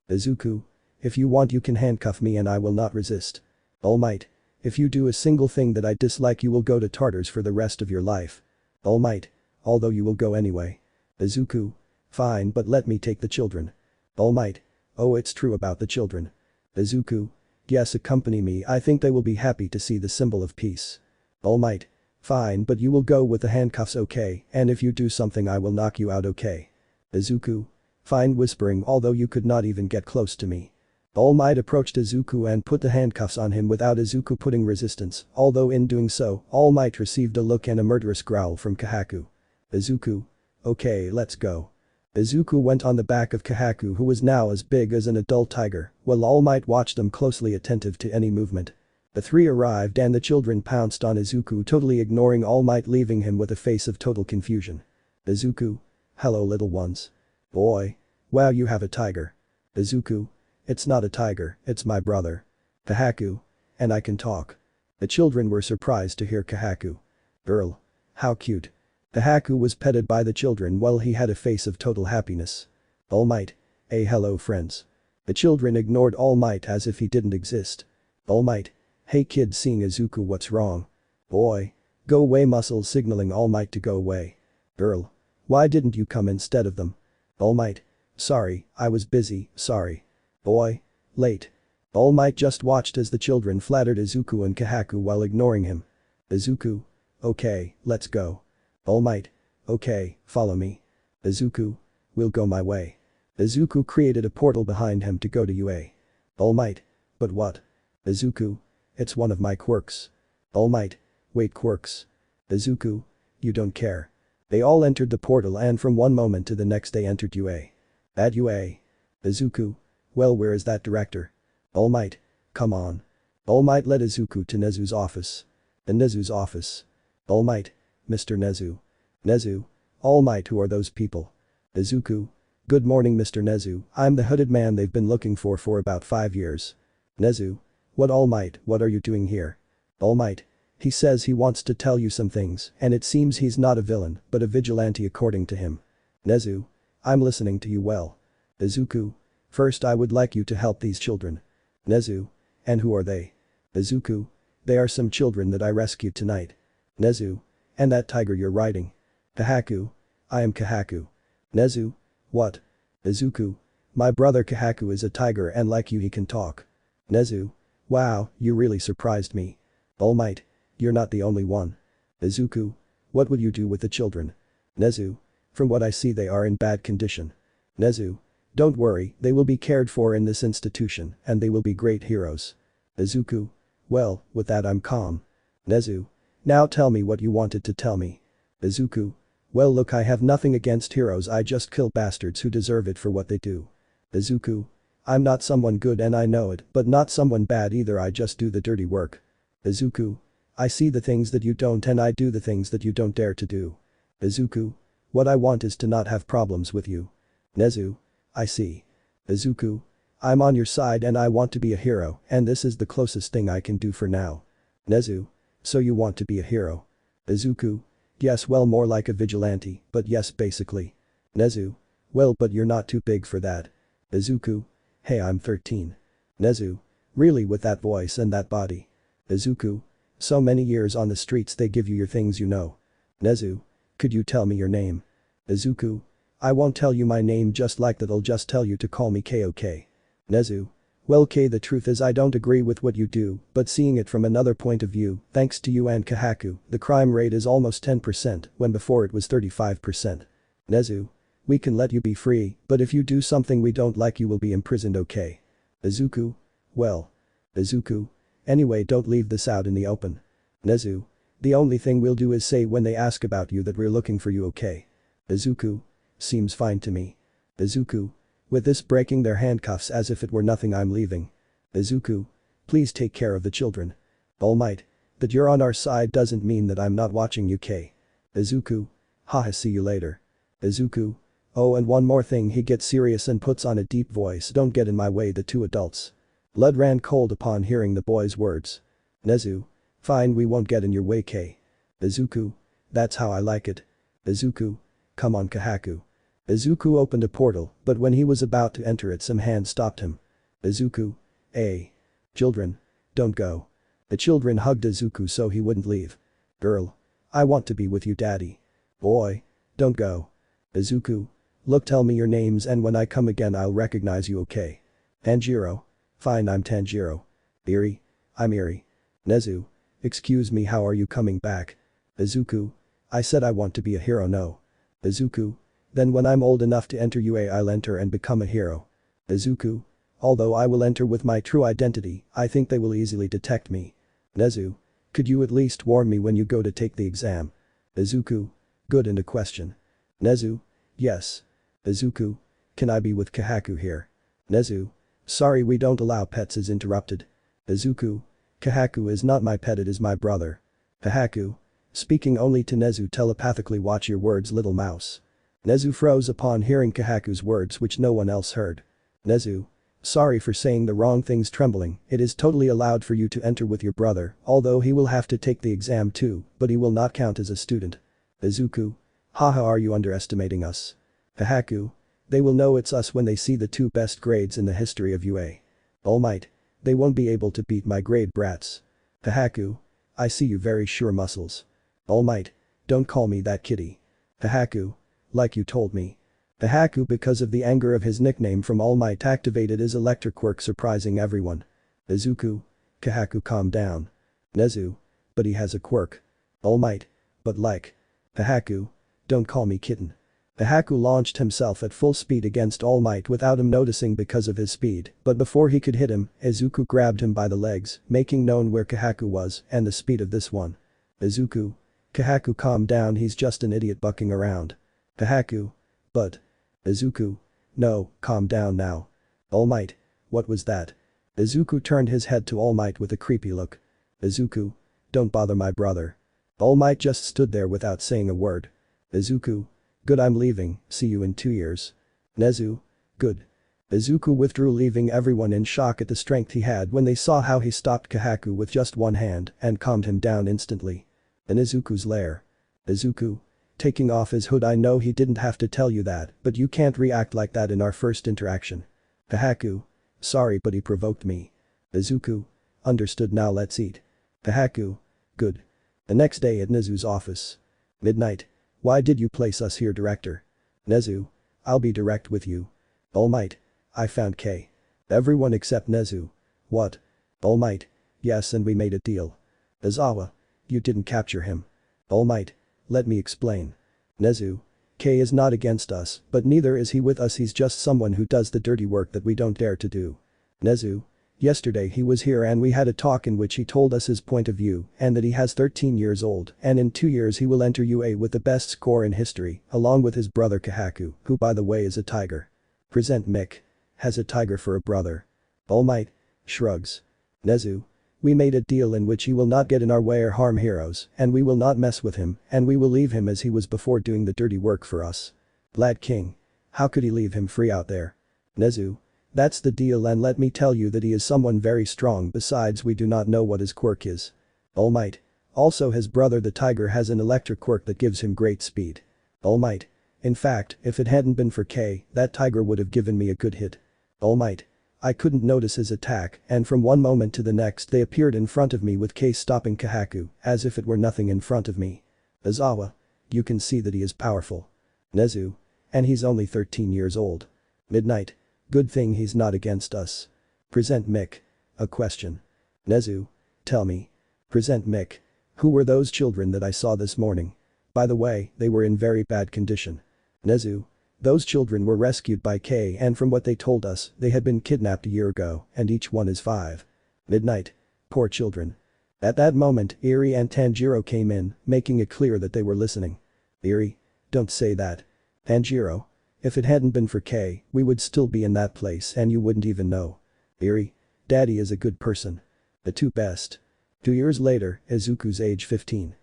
Izuku. If you want you can handcuff me and I will not resist. Almight. If you do a single thing that I dislike you will go to Tartarus for the rest of your life. Almight. Although you will go anyway. Izuku. Fine, but let me take the children. Almight. Oh, it's true about the children. Izuku. Yes, accompany me, I think they will be happy to see the symbol of peace. Almight. Fine, but you will go with the handcuffs, okay, and if you do something I will knock you out, okay? Izuku. Fine, whispering, although you could not even get close to me. All Might approached Izuku and put the handcuffs on him without Izuku putting resistance, although in doing so, All Might received a look and a murderous growl from Kahaku. Izuku. Okay, let's go. Izuku went on the back of Kahaku, who was now as big as an adult tiger, while All Might watched them closely, attentive to any movement. The three arrived and the children pounced on Izuku, totally ignoring All Might, leaving him with a face of total confusion. Izuku. Hello, little ones. Boy. Wow, you have a tiger. Izuku. It's not a tiger, it's my brother. Kahaku. And I can talk. The children were surprised to hear Kahaku. Girl. How cute. Kahaku was petted by the children while he had a face of total happiness. All Might. Hey, hello friends. The children ignored All Might as if he didn't exist. All Might. Hey kid, seeing Izuku, what's wrong? Boy. Go away, muscles signaling All Might to go away. Girl. Why didn't you come instead of them? All Might. Sorry, I was busy, sorry. Boy. Late. All Might just watched as the children flattered Izuku and Kahaku while ignoring him. Izuku. Okay, let's go. All Might. Okay, follow me. Izuku. We'll go my way. Izuku created a portal behind him to go to UA. All Might. But what? Izuku. It's one of my quirks. All Might. Wait, quirks. Izuku. You don't care. They all entered the portal and from one moment to the next they entered UA. At UA. Izuku. Well, where is that director? All Might. Come on. All Might led Izuku to Nezu's office. The Nezu's office. All Might. Mr. Nezu. Nezu. All Might, who are those people? Izuku. Good morning, Mr. Nezu, I'm the hooded man they've been looking for about 5 years. Nezu. What, All Might, what are you doing here? All Might. He says he wants to tell you some things and it seems he's not a villain but a vigilante according to him. Nezu. I'm listening to you well. Izuku. First I would like you to help these children. Nezu. And who are they? Izuku. They are some children that I rescued tonight. Nezu. And that tiger you're riding? Kahaku. I am Kahaku. Nezu. What? Izuku. My brother Kahaku is a tiger and like you he can talk. Nezu. Wow, you really surprised me. All Might. You're not the only one. Izuku. What will you do with the children? Nezu. From what I see they are in bad condition. Nezu. Don't worry, they will be cared for in this institution and they will be great heroes. Izuku. Well, with that I'm calm. Nezu. Now tell me what you wanted to tell me. Izuku. Well look, I have nothing against heroes, I just kill bastards who deserve it for what they do. Izuku. I'm not someone good and I know it, but not someone bad either, I just do the dirty work. Izuku. I see the things that you don't and I do the things that you don't dare to do. Izuku. What I want is to not have problems with you. Nezu. I see. Izuku. I'm on your side and I want to be a hero and this is the closest thing I can do for now. Nezu. So you want to be a hero? Izuku. Yes, well, more like a vigilante, but yes, basically. Nezu. Well, but you're not too big for that. Izuku. Hey, I'm 13. Nezu. Really, with that voice and that body? Izuku. So many years on the streets they give you your things, you know. Nezu. Could you tell me your name? Izuku. I won't tell you my name just like that, I'll just tell you to call me K.O.K. Nezu. Well K, the truth is I don't agree with what you do, but seeing it from another point of view, thanks to you and Kahaku, the crime rate is almost 10% when before it was 35%. Nezu. We can let you be free, but if you do something we don't like you will be imprisoned, okay? Izuku. Well. Izuku. Anyway, don't leave this out in the open. Nezu. The only thing we'll do is say when they ask about you that we're looking for you, okay? Izuku. Seems fine to me. Izuku. With this, breaking their handcuffs as if it were nothing, I'm leaving. Izuku. Please take care of the children. All Might. That you're on our side doesn't mean that I'm not watching you, K. Izuku. Haha, see you later. Izuku. Oh, and one more thing, he gets serious and puts on a deep voice, don't get in my way, the two adults. Blood ran cold upon hearing the boy's words. Nezu. Fine, we won't get in your way, K. Izuku. That's how I like it. Izuku. Come on, Kahaku. Izuku opened a portal, but when he was about to enter it some hands stopped him. Izuku. Hey. Children. Don't go. The children hugged Izuku so he wouldn't leave. Girl. I want to be with you, daddy. Boy. Don't go. Izuku. Look, tell me your names and when I come again I'll recognize you, okay? Tanjiro. Fine, I'm Tanjiro. Eri. I'm Eri. Nezu. Excuse me, how are you coming back? Izuku. I said I want to be a hero, no. Izuku. Then when I'm old enough to enter UA I'll enter and become a hero. Izuku. Although I will enter with my true identity, I think they will easily detect me. Nezu. Could you at least warn me when you go to take the exam? Izuku. Good, and a question. Nezu. Yes. Izuku. Can I be with Kahaku here? Nezu. Sorry, we don't allow pets, is interrupted. Izuku. Kahaku is not my pet, it is my brother. Kahaku. Speaking only to Nezu telepathically, watch your words, little mouse. Nezu froze upon hearing Kahaku's words, which no one else heard. Nezu. Sorry for saying the wrong things, trembling. It is totally allowed for you to enter with your brother, although he will have to take the exam too, but he will not count as a student. Izuku. Haha, are you underestimating us? Kahaku. They will know it's us when they see the 2 best grades in the history of UA. Almight. They won't be able to beat my grade, brats. Kahaku. I see you very sure muscles. Almight. Don't call me that, kitty. Kahaku. Like you told me. Kahaku, because of the anger of his nickname from Almight, activated his electric quirk, surprising everyone. Izuku. Kahaku, calm down. Nezu. But he has a quirk. Almight. But like. Kahaku. Don't call me kitten. Kahaku launched himself at full speed against Almight without him noticing because of his speed, but before he could hit him, Izuku grabbed him by the legs, making known where Kahaku was and the speed of this one. Izuku. Kahaku, calm down, he's just an idiot bucking around. Kahaku. But. Izuku. No, calm down now. Almight. What was that? Izuku turned his head to Almight with a creepy look. Izuku. Don't bother my brother. Almight just stood there without saying a word. Izuku. Good, I'm leaving, see you in 2 years. Nezu. Good. Izuku withdrew, leaving everyone in shock at the strength he had when they saw how he stopped Kahaku with just one hand and calmed him down instantly. In Izuku's lair. Izuku. Taking off his hood, I know he didn't have to tell you that, but you can't react like that in our first interaction. Kahaku. Sorry, but he provoked me. Izuku. Understood, now let's eat. Kahaku. Good. The next day at Nezu's office. Midnight. Why did you place us here, director? Nezu. I'll be direct with you. Almight. I found K. Everyone except Nezu. What? Almight. Yes, and we made a deal. Izawa. You didn't capture him. Almight. Let me explain. Nezu. K is not against us, but neither is he with us, he's just someone who does the dirty work that we don't dare to do. Nezu. Yesterday he was here and we had a talk in which he told us his point of view and that he has 13 years old and in 2 years he will enter UA with the best score in history, along with his brother Kahaku, who by the way is a tiger. Present Mick. Has a tiger for a brother. Almight. Shrugs. Nezu. We made a deal in which he will not get in our way or harm heroes, and we will not mess with him, and we will leave him as he was before, doing the dirty work for us. Lad King. How could he leave him free out there? Nezu. That's the deal, and let me tell you that he is someone very strong, besides we do not know what his quirk is. Almight. Also his brother the tiger has an electric quirk that gives him great speed. Almight. In fact, if it hadn't been for K, that tiger would have given me a good hit. Almight. I couldn't notice his attack, and from one moment to the next they appeared in front of me with K stopping Kahaku, as if it were nothing in front of me. Izawa. You can see that he is powerful. Nezu. And he's only 13 years old. Midnight. Good thing he's not against us. Present Mick. A question. Nezu. Tell me. Present Mick. Who were those children that I saw this morning? By the way, they were in very bad condition. Nezu. Those children were rescued by K, and from what they told us, they had been kidnapped a year ago, and each one is 5. Midnight. Poor children. At that moment, Eri and Tanjiro came in, making it clear that they were listening. Eri. Don't say that. Tanjiro. If it hadn't been for K, we would still be in that place and you wouldn't even know. Eri. Daddy is a good person. The 2 best. 2 years later, Izuku's age 15.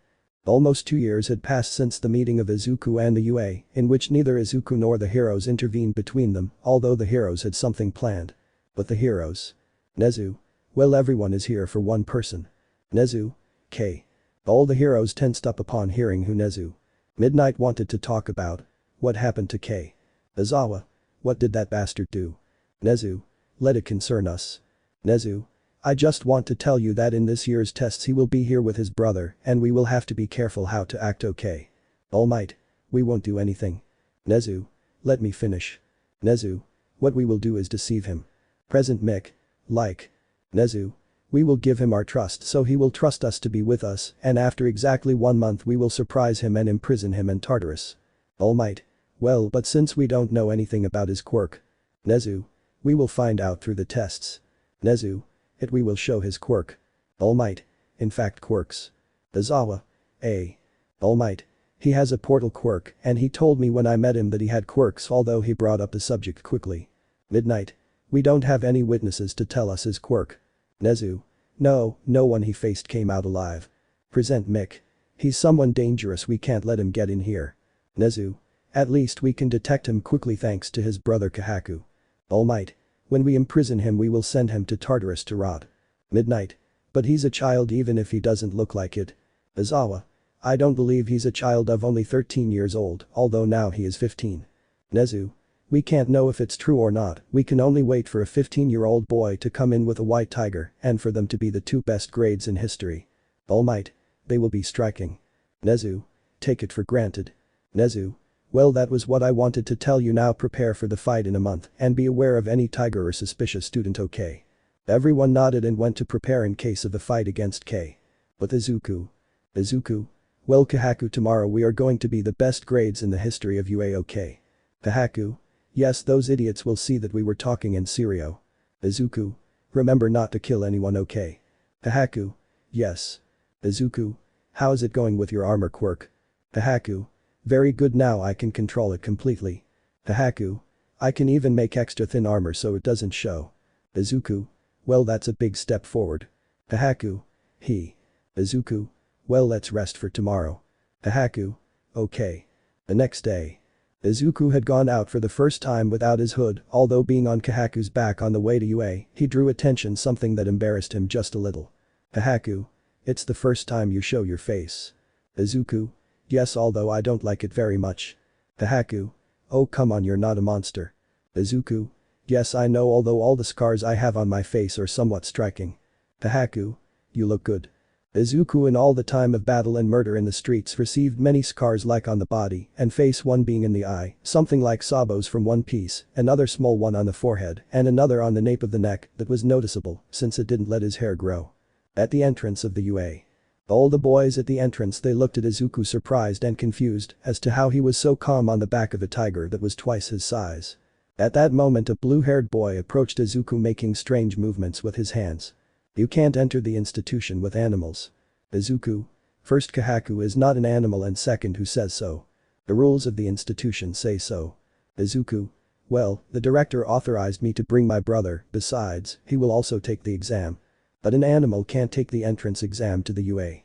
Almost 2 years had passed since the meeting of Izuku and the UA, in which neither Izuku nor the heroes intervened between them, although the heroes had something planned. But the heroes. Nezu. Well, everyone is here for one person. Nezu. K. All the heroes tensed up upon hearing who Nezu. Midnight wanted to talk about. What happened to K? Izawa. What did that bastard do? Nezu. Let it concern us. Nezu. I just want to tell you that in this year's tests he will be here with his brother and we will have to be careful how to act, okay? Almight. We won't do anything. Nezu. Let me finish. Nezu. What we will do is deceive him. Present Mick. Like. Nezu. We will give him our trust so he will trust us to be with us, and after exactly 1 month we will surprise him and imprison him in Tartarus. Almight. Well, but since we don't know anything about his quirk. Nezu. We will find out through the tests. Nezu. We will show his quirk. Almight. In fact quirks. Izawa. Almight. He has a portal quirk and he told me when I met him that he had quirks, although he brought up the subject quickly. Midnight. We don't have any witnesses to tell us his quirk. Nezu. No one he faced came out alive. Present Mick. He's someone dangerous, we can't let him get in here. Nezu. At least we can detect him quickly thanks to his brother Kahaku. Almight. When we imprison him we will send him to Tartarus to rot. Midnight. But he's a child even if he doesn't look like it. Izawa. I don't believe he's a child of only 13 years old, although now he is 15. Nezu. We can't know if it's true or not, we can only wait for a 15-year-old boy to come in with a white tiger and for them to be the two best grades in history. Almight. They will be striking. Nezu. Take it for granted. Nezu. Well, that was what I wanted to tell you, now prepare for the fight in a month and be aware of any tiger or suspicious student, okay? Everyone nodded and went to prepare in case of a fight against K. But Izuku. Well Kahaku, tomorrow we are going to be the best grades in the history of UA, okay? Kahaku. Yes, those idiots will see that we were talking in Serio. Izuku. Remember not to kill anyone, okay? Kahaku. Yes. Izuku. How's it going with your armor quirk? Kahaku. Very good, now I can control it completely. Kahaku. I can even make extra thin armor so it doesn't show. Izuku. Well, that's a big step forward. Kahaku. Izuku. Well, let's rest for tomorrow. Kahaku. Okay. The next day. Izuku had gone out for the first time without his hood, although being on Kahaku's back on the way to UA, he drew attention, something that embarrassed him just a little. Kahaku. It's the first time you show your face. Izuku. Yes, although I don't like it very much. Kahaku. Oh come on, you're not a monster. Izuku. Yes, I know, although all the scars I have on my face are somewhat striking. Kahaku. You look good. Izuku, in all the time of battle and murder in the streets, received many scars, like on the body and face, one being in the eye, something like Sabo's from One Piece, another small one on the forehead and another on the nape of the neck that was noticeable since it didn't let his hair grow. At the entrance of the UA. All the boys at the entrance, they looked at Izuku surprised and confused as to how he was so calm on the back of a tiger that was twice his size. At that moment a blue-haired boy approached Izuku making strange movements with his hands. You can't enter the institution with animals. Izuku. First, Kahaku is not an animal, and second, who says so? The rules of the institution say so. Izuku. Well, the director authorized me to bring my brother, besides, he will also take the exam. But an animal can't take the entrance exam to the UA.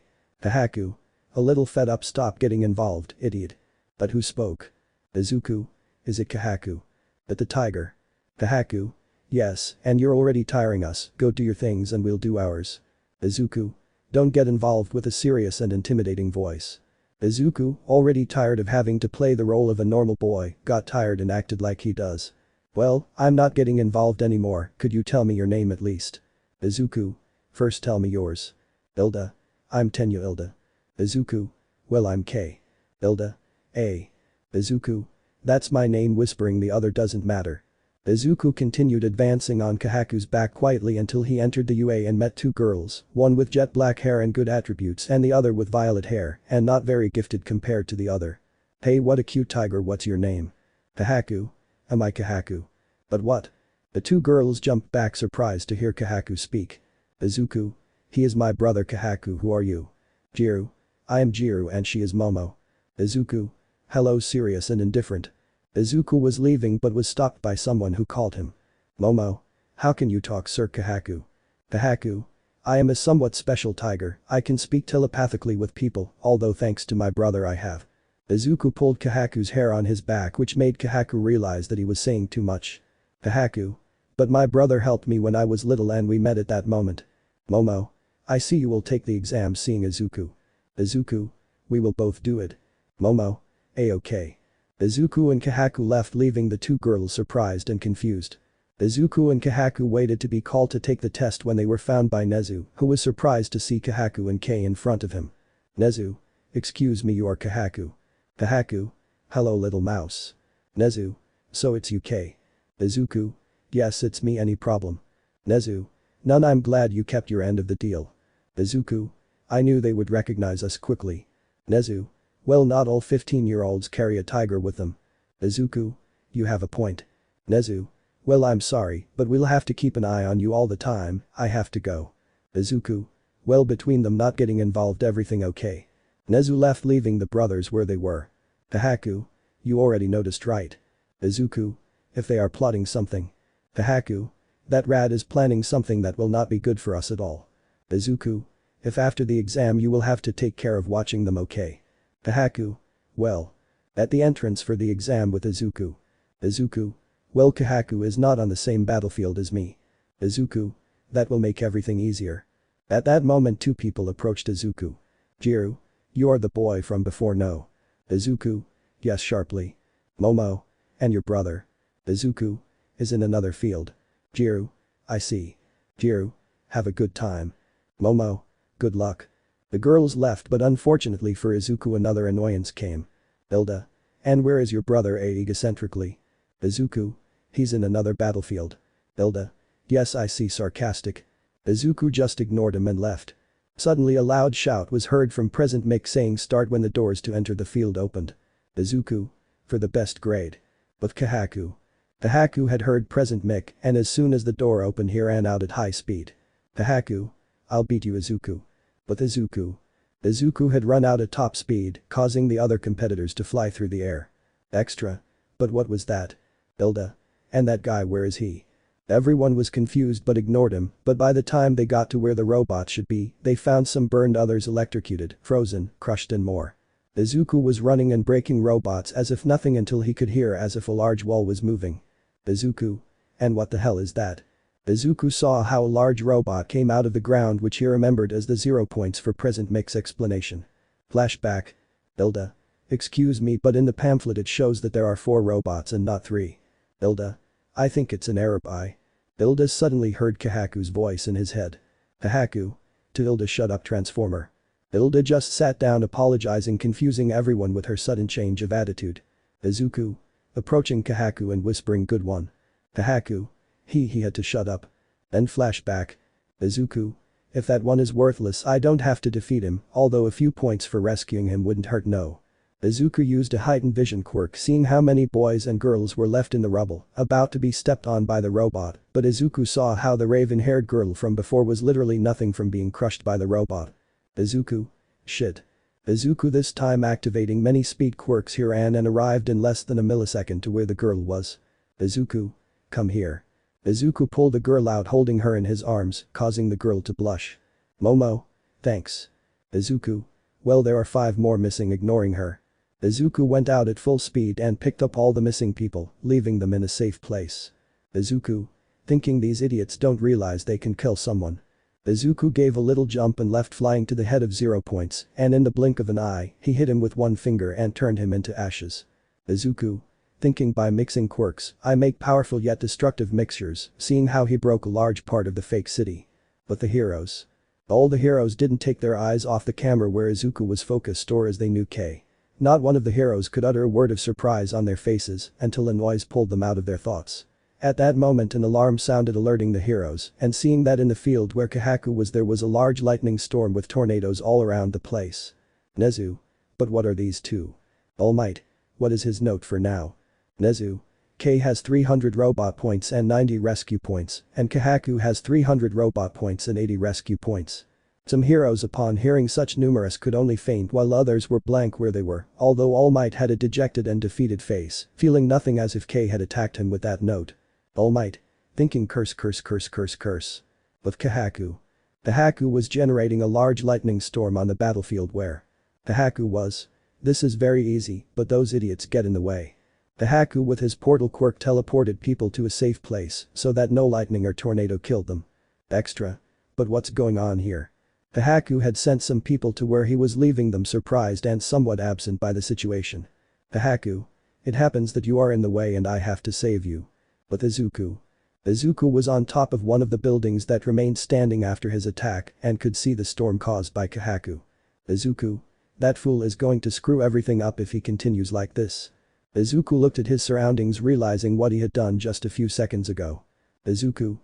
Kahaku. A little fed up, stop getting involved, idiot. But who spoke? Izuku. Is it Kahaku? But the tiger. Kahaku. Yes, and you're already tiring us, go do your things and we'll do ours. Izuku. Don't get involved, with a serious and intimidating voice. Izuku, already tired of having to play the role of a normal boy, got tired and acted like he does. Well, I'm not getting involved anymore, could you tell me your name at least? Izuku. First tell me yours. Ilda. I'm Tenya Ilda. Izuku. Well, I'm K. Ilda. Izuku. That's my name, whispering the other doesn't matter. Izuku continued advancing on Kahaku's back quietly until he entered the UA and met two girls, one with jet black hair and good attributes and the other with violet hair and not very gifted compared to the other. Hey, what a cute tiger, what's your name? Kahaku. Am I Kahaku? But what? The two girls jumped back surprised to hear Kahaku speak. Izuku. He is my brother Kahaku, who are you? Jiru. I am Jiru and she is Momo. Izuku. Hello, serious and indifferent. Izuku was leaving but was stopped by someone who called him. Momo. How can you talk, Sir Kahaku? Kahaku. I am a somewhat special tiger, I can speak telepathically with people, although thanks to my brother I have. Izuku pulled Kahaku's hair on his back, which made Kahaku realize that he was saying too much. Kahaku. But my brother helped me when I was little and we met at that moment. Momo. I see you will take the exam, seeing Izuku. Izuku. We will both do it. Momo. A-okay. Izuku and Kahaku left, leaving the two girls surprised and confused. Izuku and Kahaku waited to be called to take the test when they were found by Nezu, who was surprised to see Kahaku and Kei in front of him. Nezu. Excuse me, you are Kahaku. Kahaku. Hello, little mouse. Nezu. So it's you, Kei. Izuku. Yes, it's me, any problem? Nezu. None, I'm glad you kept your end of the deal. Izuku. I knew they would recognize us quickly. Nezu. Well, not all 15-year-olds carry a tiger with them. Izuku. You have a point. Nezu. Well, I'm sorry, but we'll have to keep an eye on you all the time. I have to go. Izuku. Well, between them not getting involved, everything okay? Nezu left, leaving the brothers where they were. Kahaku. You already noticed, right? Izuku. If they are plotting something. Kahaku. That rat is planning something that will not be good for us at all. Izuku. If after the exam you will have to take care of watching them, okay? Kahaku. Well. At the entrance for the exam with Izuku. Izuku. Well, Kahaku is not on the same battlefield as me. Izuku. That will make everything easier. At that moment two people approached Izuku. Jiru. You are the boy from before, no? Izuku. Yes, sharply. Momo. And your brother. Izuku. Is in another field. Jiru. I see. Jiru. Have a good time. Momo. Good luck. The girls left, but unfortunately for Izuku another annoyance came. Hilda. And where is your brother, egocentrically? Izuku. He's in another battlefield. Hilda. Yes, I see, sarcastic. Izuku just ignored him and left. Suddenly a loud shout was heard from Present Mick saying start when the doors to enter the field opened. Izuku. For the best grade. But Kahaku. Kahaku had heard Present Mick and as soon as the door opened he ran out at high speed. Kahaku. I'll beat you, Izuku. But Izuku. Izuku had run out at top speed, causing the other competitors to fly through the air. Extra. But what was that? Hilda. And that guy, where is he? Everyone was confused but ignored him, but by the time they got to where the robot should be, they found some burned, others electrocuted, frozen, crushed and more. Izuku was running and breaking robots as if nothing until he could hear as if a large wall was moving. Izuku. And what the hell is that? Izuku saw how a large robot came out of the ground, which he remembered as the 0 points for Present Mick's explanation. Flashback. Hilda. Excuse me, but in the pamphlet it shows that there are 4 robots and not 3. Hilda. I think it's an Arab eye. Hilda suddenly heard Kahaku's voice in his head. Kahaku. To Hilda, shut up, Transformer. Hilda just sat down, apologizing, confusing everyone with her sudden change of attitude. Izuku. Approaching Kahaku and whispering, good one. Kahaku. He had to shut up. Then flashback. Izuku. If that one is worthless, I don't have to defeat him, although a few points for rescuing him wouldn't hurt, no. Izuku used a heightened vision quirk, seeing how many boys and girls were left in the rubble, about to be stepped on by the robot, but Izuku saw how the raven-haired girl from before was literally nothing from being crushed by the robot. Izuku. Shit. Izuku this time activating many speed quirks he ran and arrived in less than a millisecond to where the girl was. Izuku. Come here. Izuku pulled the girl out, holding her in his arms, causing the girl to blush. Momo. Thanks. Izuku. Well, there are 5 more missing, ignoring her. Izuku went out at full speed and picked up all the missing people, leaving them in a safe place. Izuku. Thinking these idiots don't realize they can kill someone. Izuku gave a little jump and left, flying to the head of 0 points, and in the blink of an eye, he hit him with one finger and turned him into ashes. Izuku. Thinking by mixing quirks, I make powerful yet destructive mixtures, seeing how he broke a large part of the fake city. But the heroes. All the heroes didn't take their eyes off the camera where Izuku was focused, or as they knew K. Not one of the heroes could utter a word of surprise on their faces until a noise pulled them out of their thoughts. At that moment an alarm sounded, alerting the heroes, and seeing that in the field where Kahaku was there was a large lightning storm with tornadoes all around the place. Nezu. But what are these two? Almight. What is his note for now? Nezu. K has 300 robot points and 90 rescue points, and Kahaku has 300 robot points and 80 rescue points. Some heroes upon hearing such numerous could only faint, while others were blank where they were, although Almight had a dejected and defeated face, feeling nothing as if K had attacked him with that note. Almight. Thinking curse. But Kahaku. Kahaku was generating a large lightning storm on the battlefield where Kahaku was. This is very easy, but those idiots get in the way. Kahaku with his portal quirk teleported people to a safe place so that no lightning or tornado killed them. Extra. But what's going on here? Kahaku had sent some people to where he was, leaving them surprised and somewhat absent by the situation. Kahaku. It happens that you are in the way and I have to save you. But Izuku. Izuku was on top of one of the buildings that remained standing after his attack and could see the storm caused by Kahaku. Izuku. That fool is going to screw everything up if he continues like this. Izuku looked at his surroundings, realizing what he had done just a few seconds ago. Izuku.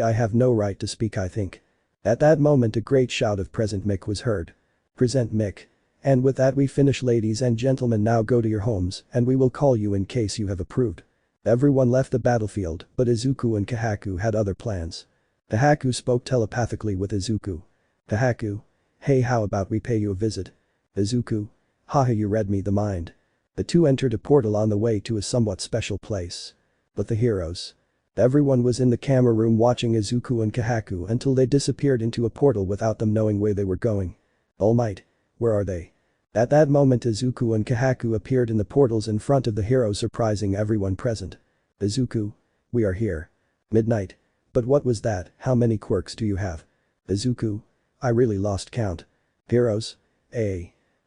I have no right to speak, I think. At that moment a great shout of Present Mick was heard. Present Mick. And with that we finish, ladies and gentlemen. Now go to your homes and we will call you in case you have approved. Everyone left the battlefield, but Izuku and Kahaku had other plans. Kahaku spoke telepathically with Izuku. Kahaku. Hey, how about we pay you a visit? Izuku. Haha, you read me the mind. The two entered a portal on the way to a somewhat special place. But the heroes. Everyone was in the camera room watching Izuku and Kahaku until they disappeared into a portal without them knowing where they were going. Almight. Where are they? At that moment Izuku and Kahaku appeared in the portals in front of the heroes, surprising everyone present. Izuku. We are here. Midnight. But what was that? How many quirks do you have? Izuku. I really lost count. Heroes.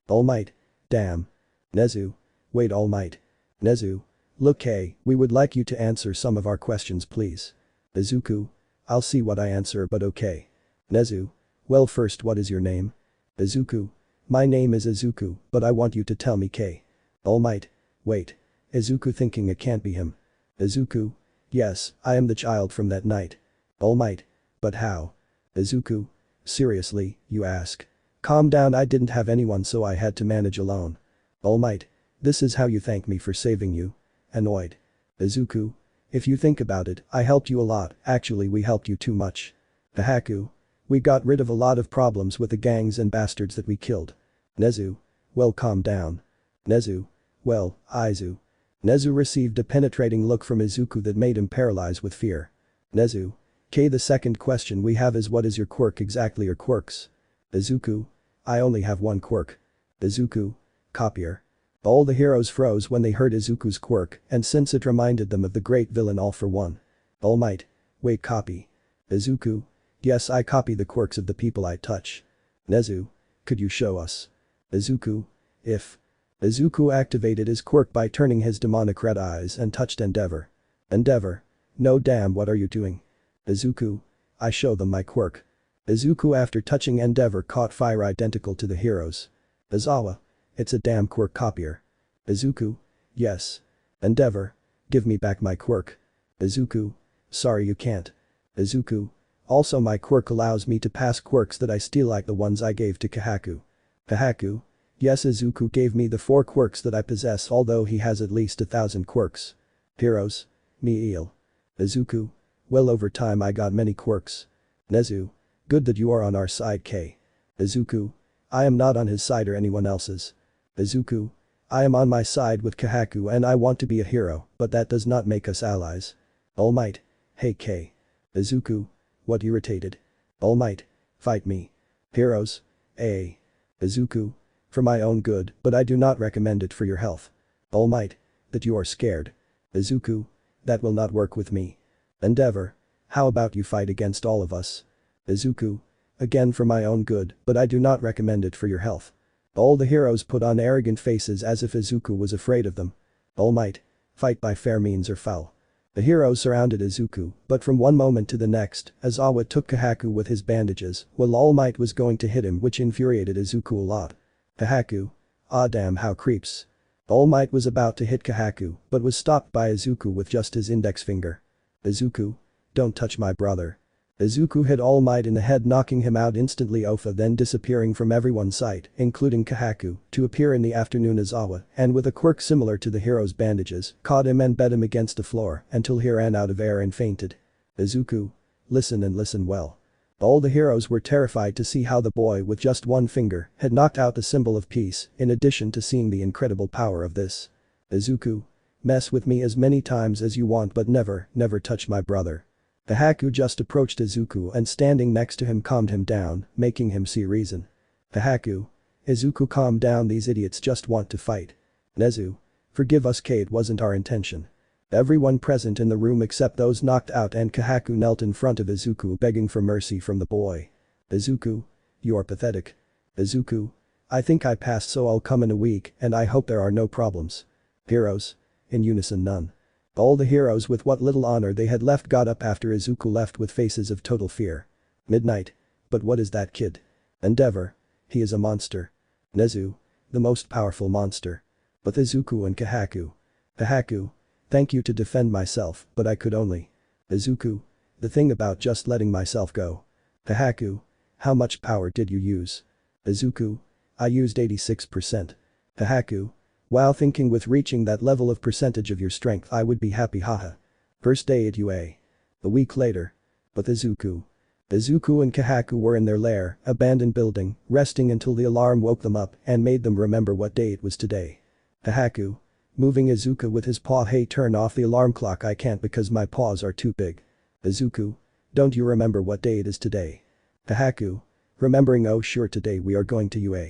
Almight. Damn. Nezu. Wait, Almight. Nezu. Look, hey, we would like you to answer some of our questions, please. Izuku. I'll see what I answer, but okay. Nezu. Well, first, what is your name? Izuku. My name is Izuku, but I want you to tell me K. Almight. Wait. Izuku, thinking it can't be him. Izuku. Yes, I am the child from that night. Almight. But how? Izuku. Seriously, you ask? Calm down, I didn't have anyone, so I had to manage alone. Almight. This is how you thank me for saving you? Annoyed. Izuku. If you think about it, I helped you a lot. Actually, we helped you too much. Kahaku. We got rid of a lot of problems with the gangs and bastards that we killed. Nezu. Well, calm down. Nezu. Well, Izu. Nezu received a penetrating look from Izuku that made him paralyzed with fear. Nezu. K. The second question we have is, what is your quirk exactly, or quirks? Izuku. I only have one quirk. Izuku. Copier. All the heroes froze when they heard Izuku's quirk, and since it reminded them of the great villain All for One. Almight. Wait, copy. Izuku. Yes, I copy the quirks of the people I touch. Nezu. Could you show us? Izuku. If. Izuku activated his quirk by turning his demonic red eyes and touched Endeavor. Endeavor. No, damn, what are you doing? Izuku. I show them my quirk. Izuku, after touching Endeavor, caught fire identical to the heroes. Izawa. It's a damn quirk copier. Izuku. Yes. Endeavor. Give me back my quirk. Izuku. Sorry, you can't. Izuku. Also, my quirk allows me to pass quirks that I steal, like the ones I gave to Kahaku. Kahaku. Yes, Izuku gave me the 4 quirks that I possess, although he has at least 1,000 quirks. Heroes. Me eel. Izuku. Well, over time I got many quirks. Nezu. Good that you are on our side, K. Izuku. I am not on his side or anyone else's. Izuku. I am on my side with Kahaku and I want to be a hero, but that does not make us allies. Almight. Hey, K. Izuku. What, irritated? Almight. Fight me. Heroes. Izuku. For my own good, but I do not recommend it for your health. Almight. That you are scared. Izuku. That will not work with me. Endeavor. How about you fight against all of us? Izuku. Again, for my own good, but I do not recommend it for your health. All the heroes put on arrogant faces as if Izuku was afraid of them. Almight. Fight by fair means or foul. The heroes surrounded Izuku, but from one moment to the next, Aizawa took Kahaku with his bandages, while All Might was going to hit him, which infuriated Izuku a lot. Kahaku. Ah, damn, how creeps. All Might was about to hit Kahaku, but was stopped by Izuku with just his index finger. Izuku. Don't touch my brother. Izuku hit All Might in the head, knocking him out instantly, Ofa then disappearing from everyone's sight, including Kahaku, to appear in the afternoon. Aizawa, and with a quirk similar to the hero's bandages, caught him and bed him against the floor until he ran out of air and fainted. Izuku. Listen and listen well. All the heroes were terrified to see how the boy with just one finger had knocked out the symbol of peace, in addition to seeing the incredible power of this. Izuku. Mess with me as many times as you want, but never, never touch my brother. Kahaku just approached Izuku and standing next to him calmed him down, making him see reason. Kahaku. Izuku, calm down, these idiots just want to fight. Nezu. Forgive us, K, it wasn't our intention. Everyone present in the room except those knocked out and Kahaku knelt in front of Izuku begging for mercy from the boy. Izuku. You are pathetic. Izuku. I think I passed, so I'll come in a week and I hope there are no problems. Heroes. In unison, none. All the heroes, with what little honor they had left, got up after Izuku left with faces of total fear. Midnight. But what is that kid? Endeavor. He is a monster. Nezu. The most powerful monster. But Izuku and Kahaku. Kahaku. Thank you to defend myself, but I could only. Izuku. The thing about just letting myself go. Kahaku. How much power did you use? Izuku. I used 86%. Kahaku. Wow, thinking with reaching that level of percentage of your strength I would be happy, haha. First day at UA. A week later. But Izuku. Izuku and Kahaku were in their lair, abandoned building, resting until the alarm woke them up and made them remember what day it was today. Kahaku. Moving Izuku with his paw, hey, turn off the alarm clock, I can't because my paws are too big. Izuku. Don't you remember what day it is today? Kahaku. Remembering, oh sure, today we are going to UA.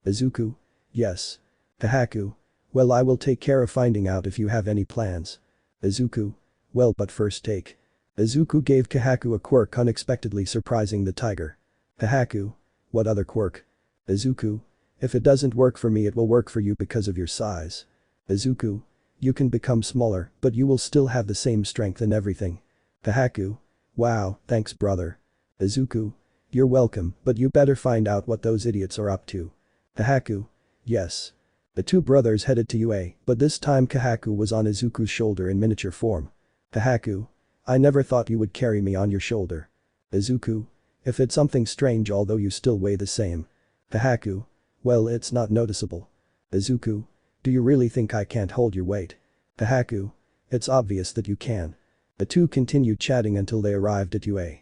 Izuku. Yes. Kahaku. Well, I will take care of finding out if you have any plans. Izuku. Well, but first take. Izuku gave Kahaku a quirk, unexpectedly surprising the tiger. Kahaku. What other quirk? Izuku. If it doesn't work for me it will work for you because of your size. Izuku. You can become smaller, but you will still have the same strength and everything. Kahaku. Wow, thanks brother. Izuku. You're welcome, but you better find out what those idiots are up to. Kahaku. Yes. The two brothers headed to UA, but this time Kahaku was on Izuku's shoulder in miniature form. Kahaku. I never thought you would carry me on your shoulder. Izuku. If it's something strange, although you still weigh the same. Kahaku. Well, it's not noticeable. Izuku. Do you really think I can't hold your weight? Kahaku. It's obvious that you can. The two continued chatting until they arrived at UA.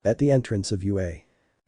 At the entrance of UA.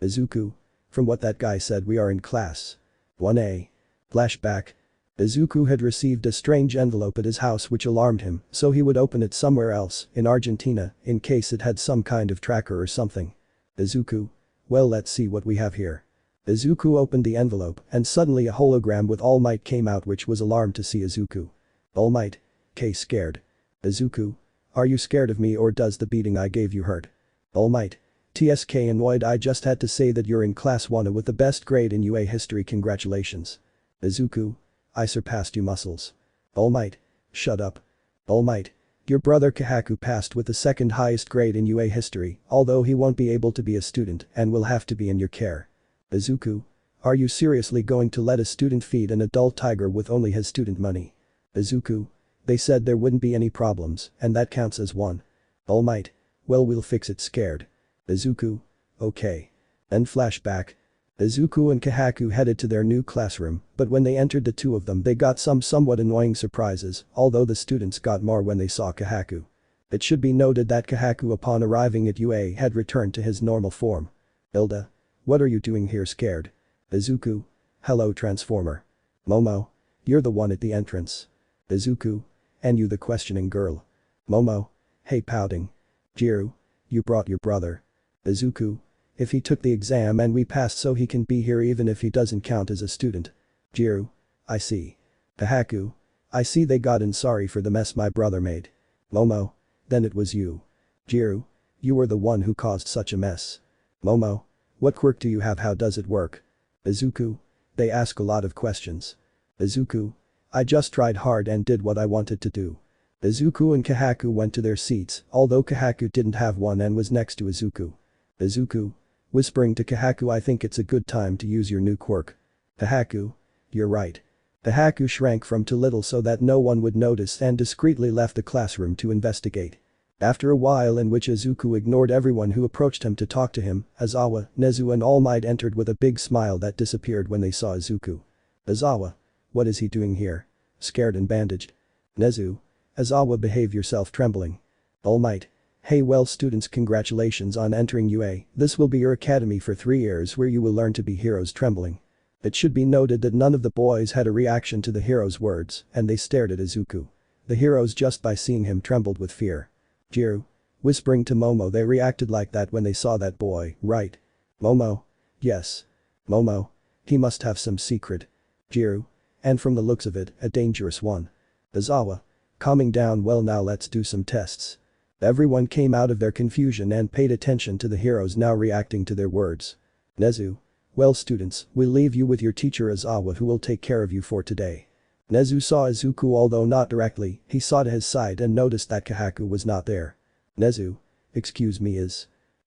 Izuku. From what that guy said, we are in class 1A. Flashback. Izuku had received a strange envelope at his house which alarmed him, so he would open it somewhere else, in Argentina, in case it had some kind of tracker or something. Izuku. Well, let's see what we have here. Izuku opened the envelope and suddenly a hologram with Almight came out, which was alarmed to see Izuku. Almight. K scared. Izuku. Are you scared of me or does the beating I gave you hurt? Almight. TSK annoyed, I just had to say that you're in class 1A with the best grade in UA history, congratulations. Izuku. I surpassed you, muscles. Almight. Shut up. Almight. Your brother Kahaku passed with the second highest grade in UA history, although he won't be able to be a student and will have to be in your care. Izuku. Are you seriously going to let a student feed an adult tiger with only his student money? Izuku. They said there wouldn't be any problems, and that counts as one. Almight. Well, we'll fix it, scared. Izuku. Okay. Then flashback. Izuku and Kahaku headed to their new classroom, but when they entered, the two of them, they got some somewhat annoying surprises, although the students got more when they saw Kahaku. It should be noted that Kahaku upon arriving at UA had returned to his normal form. Hilda. What are you doing here, scared? Izuku. Hello, Transformer. Momo. You're the one at the entrance. Izuku. And you the questioning girl. Momo. Hey, pouting. Jiru. You brought your brother. Izuku. If he took the exam and we passed, so he can be here even if he doesn't count as a student. Jiru. I see. Kahaku. I see they got in, sorry for the mess my brother made. Momo. Then it was you. Jiru. You were the one who caused such a mess. Momo. What quirk do you have, how does it work? Izuku. They ask a lot of questions. Izuku. I just tried hard and did what I wanted to do. Izuku and Kahaku went to their seats, although Kahaku didn't have one and was next to Izuku. Izuku. Whispering to Kahaku, I think it's a good time to use your new quirk. Kahaku. You're right. Kahaku shrank from too little so that no one would notice and discreetly left the classroom to investigate. After a while in which Izuku ignored everyone who approached him to talk to him, Aizawa, Nezu and Almight entered with a big smile that disappeared when they saw Izuku. Aizawa. What is he doing here? Scared and bandaged. Nezu. Aizawa, behave yourself, trembling. Almight. Hey, well students, congratulations on entering UA, this will be your academy for 3 years where you will learn to be heroes, trembling. It should be noted that none of the boys had a reaction to the hero's words and they stared at Izuku. The heroes, just by seeing him, trembled with fear. Jiru. Whispering to Momo, they reacted like that when they saw that boy, right? Momo. Yes. Momo. He must have some secret. Jiru. And from the looks of it, a dangerous one. Aizawa. Calming down, well now let's do some tests. Everyone came out of their confusion and paid attention to the heroes now reacting to their words. Nezu. Well students, we'll leave you with your teacher Aizawa who will take care of you for today. Nezu saw Izuku, although not directly, he saw to his side and noticed that Kahaku was not there. Nezu. Excuse me,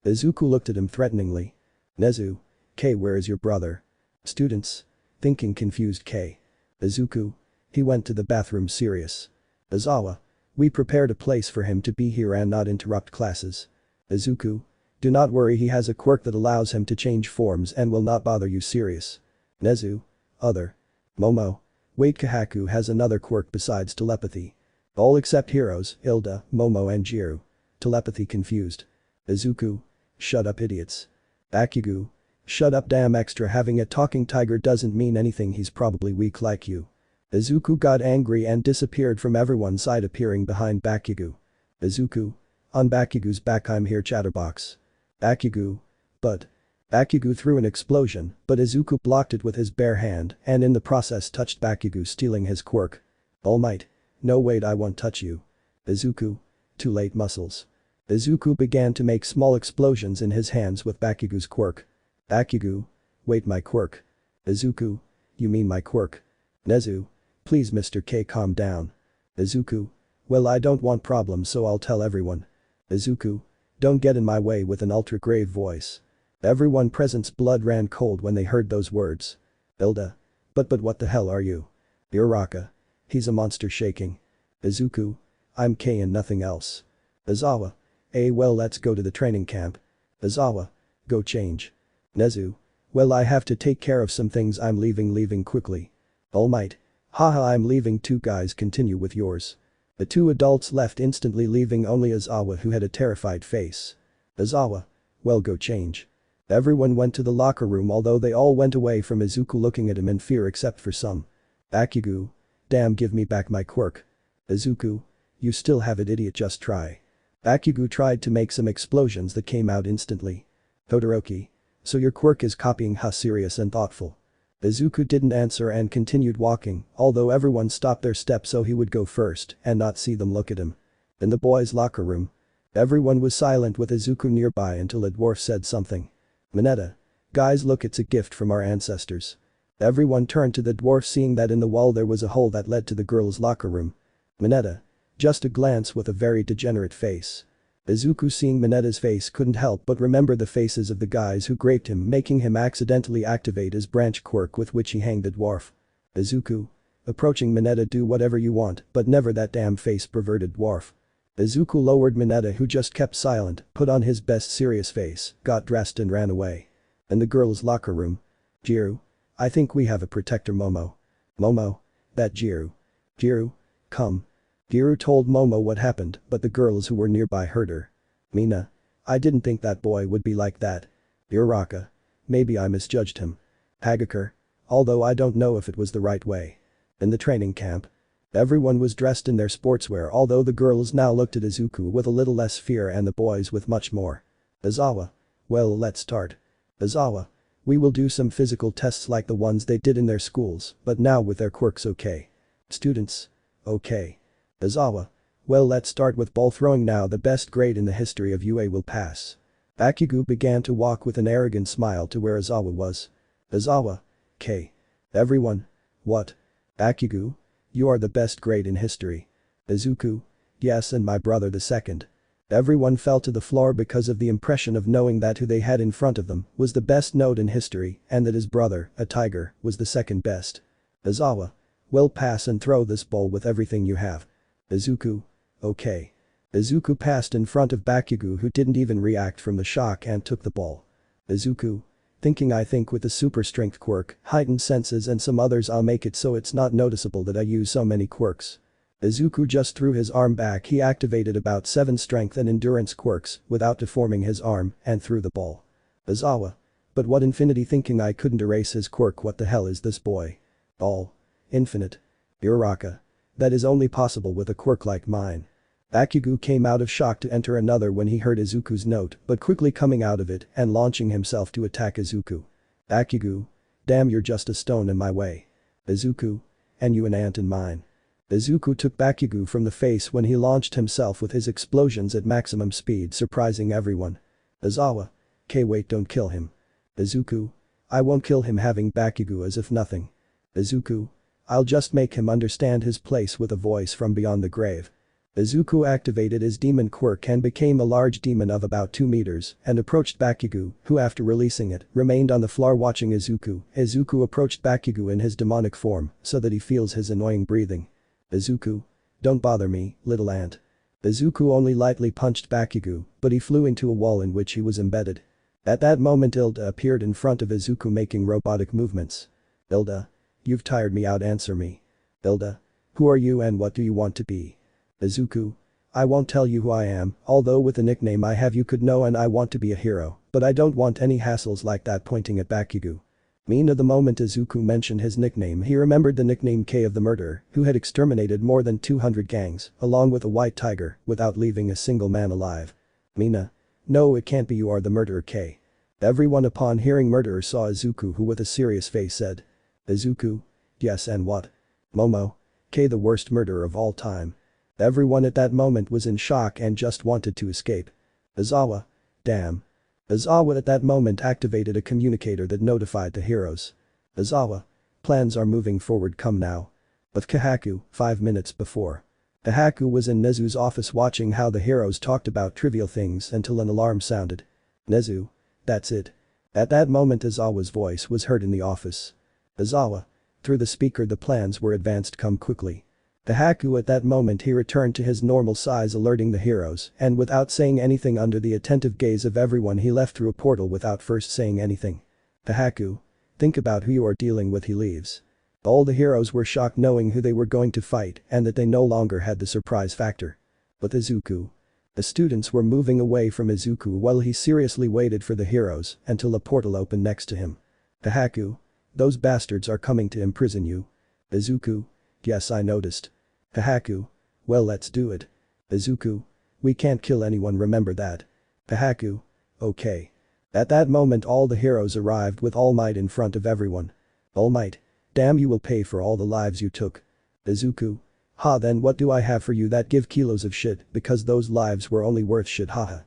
Izuku looked at him threateningly. Nezu. K, where is your brother? Students. Thinking confused K. Izuku. He went to the bathroom, serious. Aizawa. We prepared a place for him to be here and not interrupt classes. Izuku. Do not worry, he has a quirk that allows him to change forms and will not bother you, serious. Nezu. Other. Momo. Wait, Kahaku has another quirk besides telepathy. All except heroes, Hilda, Momo and Jiru. Telepathy confused. Izuku. Shut up, idiots. Bakugo. Shut up, damn extra, having a talking tiger doesn't mean anything, he's probably weak like you. Izuku got angry and disappeared from everyone's sight, appearing behind Bakugo. Izuku. On Bakugo's back, I'm here, chatterbox. Bakugo. But. Bakugo threw an explosion, but Izuku blocked it with his bare hand and in the process touched Bakugo, stealing his quirk. Almight. No, wait, I won't touch you. Izuku. Too late, muscles. Izuku began to make small explosions in his hands with Bakugo's quirk. Bakugo. Wait, my quirk. Izuku. You mean my quirk? Nezu. Please Mr. K, calm down. Izuku. Well, I don't want problems, so I'll tell everyone. Izuku. Don't get in my way, with an ultra-grave voice. Everyone present's blood ran cold when they heard those words. Hilda. But what the hell are you? Uraraka. He's a monster, shaking. Izuku. I'm K and nothing else. Izawa. Well, let's go to the training camp. Izawa. Go change. Nezu. Well, I have to take care of some things, I'm leaving quickly. Almight. Haha, I'm leaving too, guys, continue with yours. The two adults left instantly, leaving only Izawa, who had a terrified face. Izawa. Well, go change. Everyone went to the locker room, although they all went away from Izuku looking at him in fear except for some. Bakugo. Damn, give me back my quirk. Izuku. You still have it, idiot, just try. Bakugo tried to make some explosions that came out instantly. Todoroki. So your quirk is copying, how serious and thoughtful. Izuku didn't answer and continued walking, although everyone stopped their steps so he would go first and not see them look at him. In the boys' locker room. Everyone was silent with Izuku nearby until a dwarf said something. Mineta. Guys, look, it's a gift from our ancestors. Everyone turned to the dwarf, seeing that in the wall there was a hole that led to the girls' locker room. Mineta. Just a glance with a very degenerate face. Izuku, seeing Mineta's face, couldn't help but remember the faces of the guys who raped him, making him accidentally activate his branch quirk with which he hanged the dwarf. Izuku. Approaching Mineta. Do whatever you want, but never that damn face, perverted dwarf. Izuku lowered Mineta, who just kept silent, put on his best serious face, got dressed and ran away. In the girls' locker room. Jiru. I think we have a protector, Momo. Momo. That Jiru. Jiru. Come. Jiru told Momo what happened, but the girls who were nearby heard her. Mina. I didn't think that boy would be like that. Uraraka. Maybe I misjudged him. Hagakure. Although I don't know if it was the right way. In the training camp. Everyone was dressed in their sportswear, although the girls now looked at Izuku with a little less fear and the boys with much more. Izawa. Well, let's start. Izawa. We will do some physical tests like the ones they did in their schools, but now with their quirks, okay? Students. Okay. Izawa. Well, let's start with ball throwing now, the best grade in the history of UA will pass. Bakugo began to walk with an arrogant smile to where Izawa was. Izawa. K. Everyone. What? Bakugo. You are the best grade in history. Izuku. Yes, and my brother the second. Everyone fell to the floor because of the impression of knowing that who they had in front of them was the best note in history and that his brother, a tiger, was the second best. Izawa. Well, pass and throw this ball with everything you have. Izuku. Okay. Izuku passed in front of Bakugo, who didn't even react from the shock, and took the ball. Izuku. I think with the super strength quirk, heightened senses and some others, I'll make it so it's not noticeable that I use so many quirks. Izuku just threw his arm back. He activated about 7 strength and endurance quirks without deforming his arm and threw the ball. Izawa. But what infinity, thinking I couldn't erase his quirk. What the hell is this boy? All. Infinite. Uraraka. That is only possible with a quirk like mine. Bakugo came out of shock to enter another when he heard Izuku's note, but quickly coming out of it and launching himself to attack Izuku. Bakugo. Damn, you're just a stone in my way. Izuku. And you an ant in mine. Izuku took Bakugo from the face when he launched himself with his explosions at maximum speed, surprising everyone. Izawa. K, wait, don't kill him. Izuku. I won't kill him, having Bakugo as if nothing. Izuku. I'll just make him understand his place with a voice from beyond the grave. Izuku activated his demon quirk and became a large demon of about 2 meters and approached Bakugo, who after releasing it, remained on the floor watching Izuku. Izuku approached Bakugo in his demonic form so that he feels his annoying breathing. Izuku. Don't bother me, little ant. Izuku only lightly punched Bakugo, but he flew into a wall in which he was embedded. At that moment Hilda appeared in front of Izuku making robotic movements. Hilda. You've tired me out, answer me. Hilda. Who are you and what do you want to be? Izuku. I won't tell you who I am, although with the nickname I have you could know, and I want to be a hero, but I don't want any hassles like that, pointing at Bakugo. Mina. The moment Izuku mentioned his nickname, he remembered the nickname K of the murderer, who had exterminated more than 200 gangs, along with a white tiger, without leaving a single man alive. Mina. No, it can't be, you are the murderer K. Everyone upon hearing murderer saw Izuku, who with a serious face said. Izuku. Yes, and what? Momo. K, the worst murderer of all time. Everyone at that moment was in shock and just wanted to escape. Izawa. Damn. Izawa at that moment activated a communicator that notified the heroes. Izawa. Plans are moving forward, come now. With Kahaku, 5 minutes before. Kahaku was in Nezu's office watching how the heroes talked about trivial things until an alarm sounded. Nezu. That's it. At that moment Izawa's voice was heard in the office. Izawa. Through the speaker, the plans were advanced, come quickly. Kahaku at that moment he returned to his normal size, alerting the heroes, and without saying anything under the attentive gaze of everyone he left through a portal without first saying anything. Kahaku. Think about who you are dealing with, he leaves. All the heroes were shocked knowing who they were going to fight and that they no longer had the surprise factor. But Izuku. The students were moving away from Izuku while he seriously waited for the heroes until a portal opened next to him. Kahaku. Those bastards are coming to imprison you. Izuku. Yes, I noticed. Kahaku. Well, let's do it. Izuku. We can't kill anyone, remember that. Kahaku. Okay. At that moment all the heroes arrived with Almight in front of everyone. Almight. Damn, you will pay for all the lives you took. Izuku. Ha, then what do I have for you that give kilos of shit because those lives were only worth shit, haha.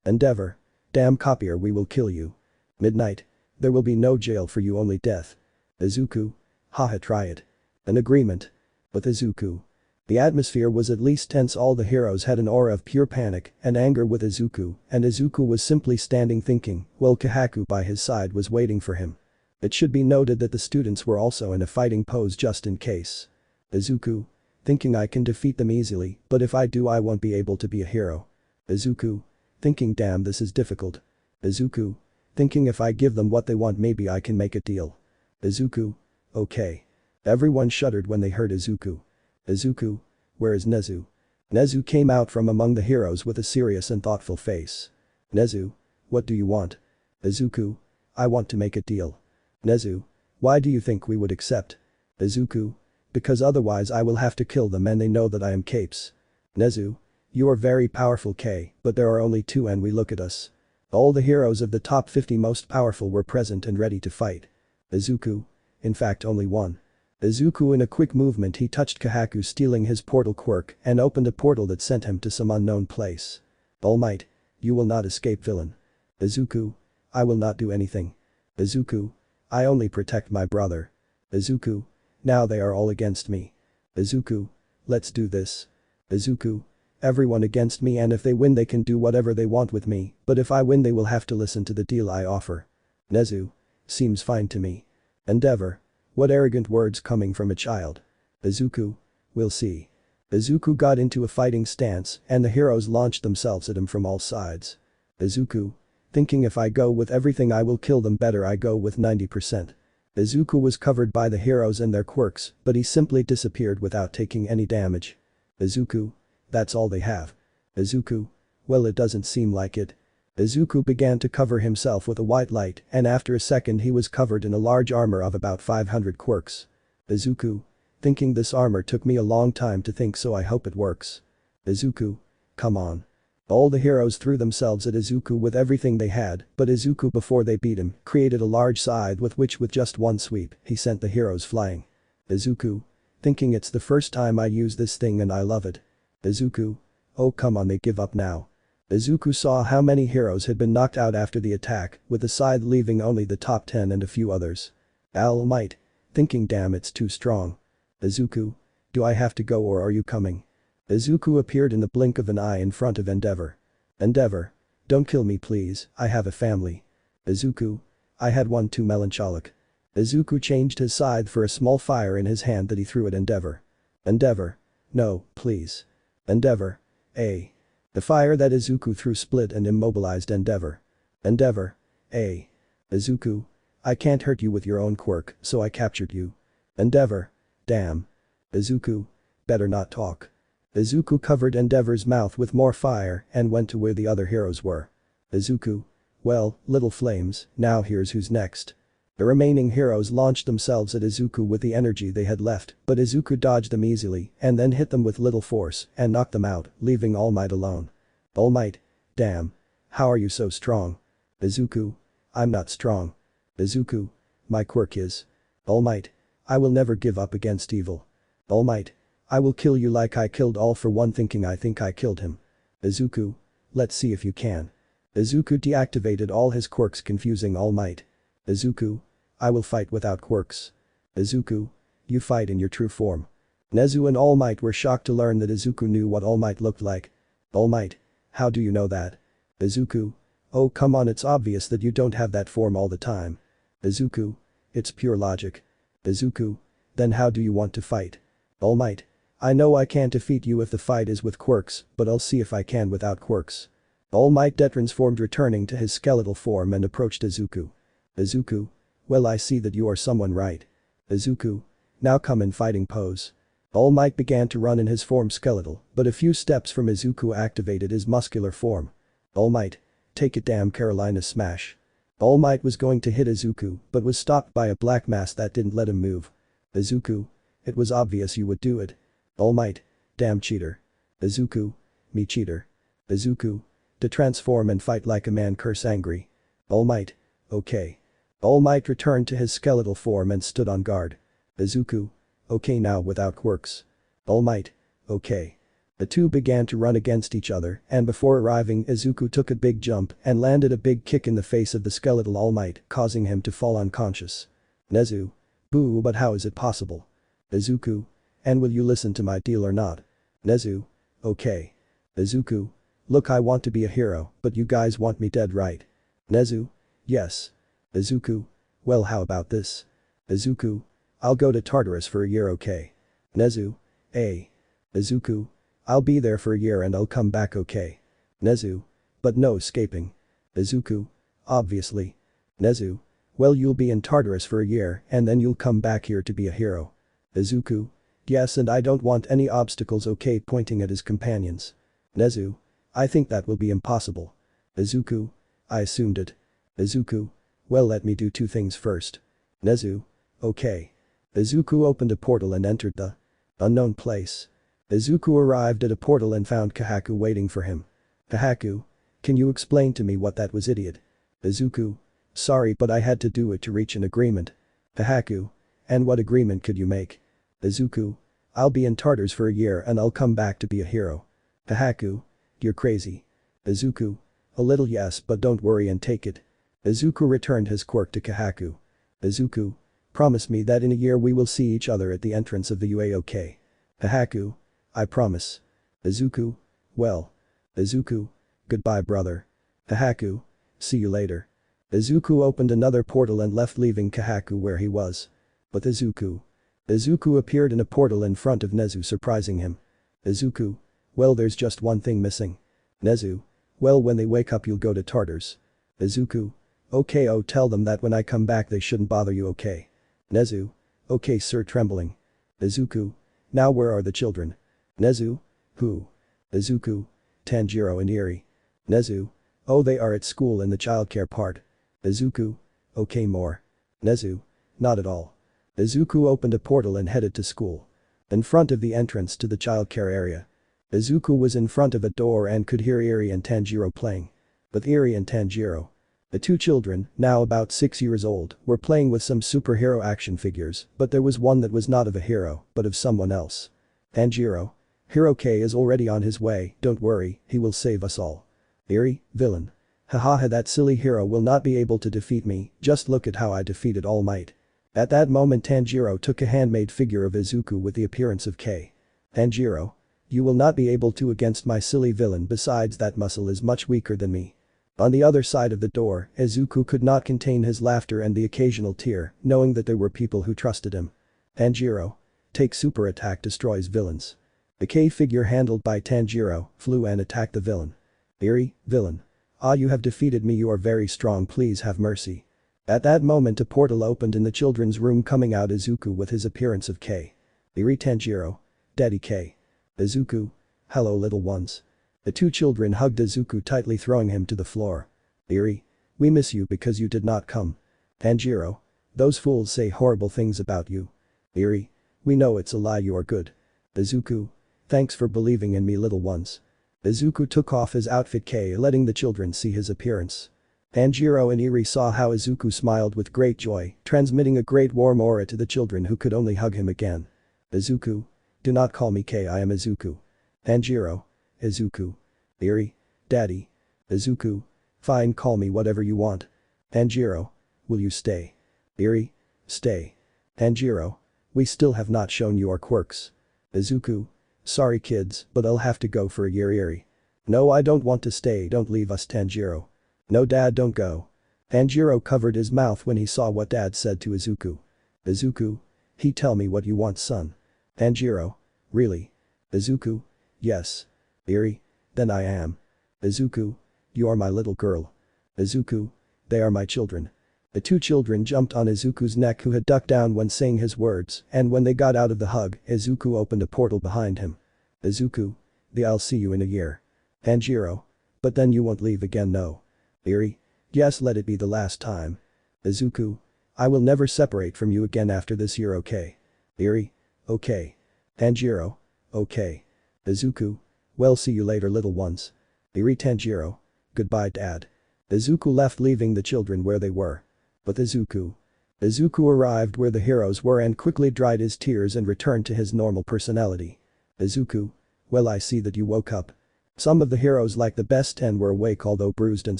Endeavor. Damn copier, we will kill you. Midnight. There will be no jail for you, only death. Izuku. Haha, try it. An agreement. With Izuku. The atmosphere was at least tense, all the heroes had an aura of pure panic and anger with Izuku, and Izuku was simply standing thinking, while Kahaku by his side was waiting for him. It should be noted that the students were also in a fighting pose just in case. Izuku. Thinking I can defeat them easily, but if I do I won't be able to be a hero. Izuku. Thinking damn, this is difficult. Izuku. Thinking if I give them what they want maybe I can make a deal. Izuku. Okay. Everyone shuddered when they heard Izuku. Izuku. Where is Nezu? Nezu came out from among the heroes with a serious and thoughtful face. Nezu. What do you want? Izuku. I want to make a deal. Nezu. Why do you think we would accept? Izuku. Because otherwise I will have to kill them and they know that I am Capes. Nezu. You are very powerful K, but there are only 2 and we look at us. All the heroes of the top 50 most powerful were present and ready to fight. Izuku. In fact only 1. Izuku, in a quick movement he touched Kahaku, stealing his portal quirk and opened a portal that sent him to some unknown place. Almight. You will not escape, villain. Izuku. I will not do anything. Izuku. I only protect my brother. Izuku. Now they are all against me. Izuku. Let's do this. Izuku. Everyone against me, and if they win they can do whatever they want with me, but if I win they will have to listen to the deal I offer. Nezu. Seems fine to me. Endeavor. What arrogant words coming from a child. Izuku. We'll see. Izuku got into a fighting stance and the heroes launched themselves at him from all sides. Izuku. Thinking if I go with everything I will kill them, better I go with 90%. Izuku was covered by the heroes and their quirks, but he simply disappeared without taking any damage. Izuku. That's all they have. Izuku. Well, it doesn't seem like it. Izuku began to cover himself with a white light and after a second he was covered in a large armor of about 500 quirks. Izuku. Thinking this armor took me a long time to think, so I hope it works. Izuku. Come on. All the heroes threw themselves at Izuku with everything they had, but Izuku, before they beat him, created a large scythe with which with just one sweep he sent the heroes flying. Izuku. Thinking it's the first time I use this thing and I love it. Izuku. Oh come on, they give up now. Izuku saw how many heroes had been knocked out after the attack, with the scythe leaving only the top 10 and a few others. Almight. Thinking damn, it's too strong. Izuku. Do I have to go or are you coming? Izuku appeared in the blink of an eye in front of Endeavor. Endeavor. Don't kill me please, I have a family. Izuku. I had one too, melancholic. Izuku changed his scythe for a small fire in his hand that he threw at Endeavor. Endeavor. No, please. Endeavor. A. The fire that Izuku threw split and immobilized Endeavor. Endeavor. A. Izuku. I can't hurt you with your own quirk, so I captured you. Endeavor. Damn. Izuku. Better not talk. Izuku covered Endeavor's mouth with more fire and went to where the other heroes were. Izuku. Well, little flames, now here's who's next. The remaining heroes launched themselves at Izuku with the energy they had left, but Izuku dodged them easily and then hit them with little force and knocked them out, leaving All Might alone. All Might. Damn. How are you so strong? Izuku. I'm not strong. Izuku. My quirk is. All Might. I will never give up against evil. All Might. I will kill you like I killed All for one thinking I think I killed him. Izuku. Let's see if you can. Izuku deactivated all his quirks, confusing All Might. Izuku. I will fight without quirks. Izuku. You fight in your true form. Nezu and All Might were shocked to learn that Izuku knew what All Might looked like. All Might. How do you know that? Izuku. Oh come on, it's obvious that you don't have that form all the time. Izuku. It's pure logic. Izuku. Then how do you want to fight? All Might. I know I can't defeat you if the fight is with quirks, but I'll see if I can without quirks. All Might transformed, returning to his skeletal form, and approached Izuku. Izuku. Well, I see that you are someone, right? Izuku. Now come in fighting pose. All Might began to run in his form skeletal, but a few steps from Izuku activated his muscular form. All Might. Take it, damn Carolina smash. All Might was going to hit Izuku but was stopped by a black mass that didn't let him move. Izuku. It was obvious you would do it. All Might. Damn cheater. Izuku. Me cheater. Izuku. To transform and fight like a man, curse angry. All Might. Okay. All Might returned to his skeletal form and stood on guard. Izuku. Okay, now without quirks. All Might. Okay. The two began to run against each other, and before arriving, Izuku took a big jump and landed a big kick in the face of the skeletal All Might, causing him to fall unconscious. Nezu. Boo, but how is it possible? Izuku. And will you listen to my deal or not? Nezu. Okay. Izuku. Look, I want to be a hero, but you guys want me dead, right? Nezu. Yes. Izuku. Well, how about this? Izuku. I'll go to Tartarus for a year, okay? Nezu. Izuku. I'll be there for a year and I'll come back, okay? Nezu. But no escaping. Izuku. Obviously. Nezu. Well, you'll be in Tartarus for a year and then you'll come back here to be a hero. Izuku. Yes, and I don't want any obstacles, okay, pointing at his companions. Nezu. I think that will be impossible. Izuku. I assumed it. Izuku. Well, let me do two things first. Nezu. Okay. Izuku opened a portal and entered the unknown place. Izuku arrived at a portal and found Kahaku waiting for him. Kahaku. Can you explain to me what that was, idiot? Izuku. Sorry, but I had to do it to reach an agreement. Kahaku. And what agreement could you make? Izuku. I'll be in Tartarus for a year and I'll come back to be a hero. Kahaku. You're crazy. Izuku. A little, yes, but don't worry and take it. Izuku returned his quirk to Kahaku. Izuku. Promise me that in a year we will see each other at the entrance of the UA, okay? Kahaku. I promise. Izuku. Well. Izuku. Goodbye, brother. Kahaku. See you later. Izuku opened another portal and left, leaving Kahaku where he was. But Izuku. Izuku appeared in a portal in front of Nezu, surprising him. Izuku. Well, there's just one thing missing. Nezu. Well, when they wake up you'll go to Tartarus. Izuku. Okay, oh, tell them that when I come back they shouldn't bother you, okay? Nezu. Okay, sir, trembling. Izuku. Now where are the children? Nezu. Who? Izuku. Tanjiro and Eri. Nezu. Oh, they are at school in the childcare part. Izuku. Okay, more. Nezu. Not at all. Izuku opened a portal and headed to school. In front of the entrance to the childcare area. Izuku was in front of a door and could hear Eri and Tanjiro playing. But Eri and Tanjiro. The two children, now about 6 years old, were playing with some superhero action figures, but there was one that was not of a hero, but of someone else. Tanjiro. Hero K is already on his way, don't worry, he will save us all. Eri, villain. Hahaha, that silly hero will not be able to defeat me, just look at how I defeated All Might. At that moment Tanjiro took a handmade figure of Izuku with the appearance of K. Tanjiro. You will not be able to against my silly villain, besides that muscle is much weaker than me. On the other side of the door, Izuku could not contain his laughter and the occasional tear, knowing that there were people who trusted him. Tanjiro. Take super attack destroys villains. The K figure handled by Tanjiro flew and attacked the villain. Eri, villain. Ah, you have defeated me, you are very strong, please have mercy. At that moment a portal opened in the children's room, coming out Izuku with his appearance of K. Iri Tanjiro. Daddy K. Izuku. Hello little ones. The two children hugged Izuku tightly, throwing him to the floor. Iri. We miss you because you did not come. Tanjiro. Those fools say horrible things about you. Iri. We know it's a lie, you are good. Izuku. Thanks for believing in me little ones. Izuku took off his outfit K, letting the children see his appearance. Tanjiro and Iri saw how Izuku smiled with great joy, transmitting a great warm aura to the children who could only hug him again. Izuku. Do not call me K, I am Izuku. Tanjiro. Izuku. Iri. Daddy. Izuku. Fine, call me whatever you want. Tanjiro. Will you stay? Iri. Stay. Tanjiro. We still have not shown you our quirks. Izuku. Sorry kids, but I'll have to go for a year. Iri. No, I don't want to stay, don't leave us Tanjiro. No dad, don't go. Tanjiro covered his mouth when he saw what dad said to Izuku. Izuku. He tell me what you want son. Tanjiro. Really? Izuku. Yes. Iri. Then I am. Izuku. You are my little girl. Izuku. They are my children. The two children jumped on Izuku's neck, who had ducked down when saying his words, and when they got out of the hug, Izuku opened a portal behind him. Izuku. I'll see you in a year. Tanjiro. But then you won't leave again, no. Iri. Yes, let it be the last time. Izuku. I will never separate from you again after this year, okay? Iri. Okay. Tanjiro. Okay. Izuku. Well, see you later little ones. Iri. Tanjiro. Goodbye dad. Izuku left, leaving the children where they were. But Izuku. Izuku arrived where the heroes were and quickly dried his tears and returned to his normal personality. Izuku. Well, I see that you woke up. Some of the heroes like the best 10 were awake, although bruised and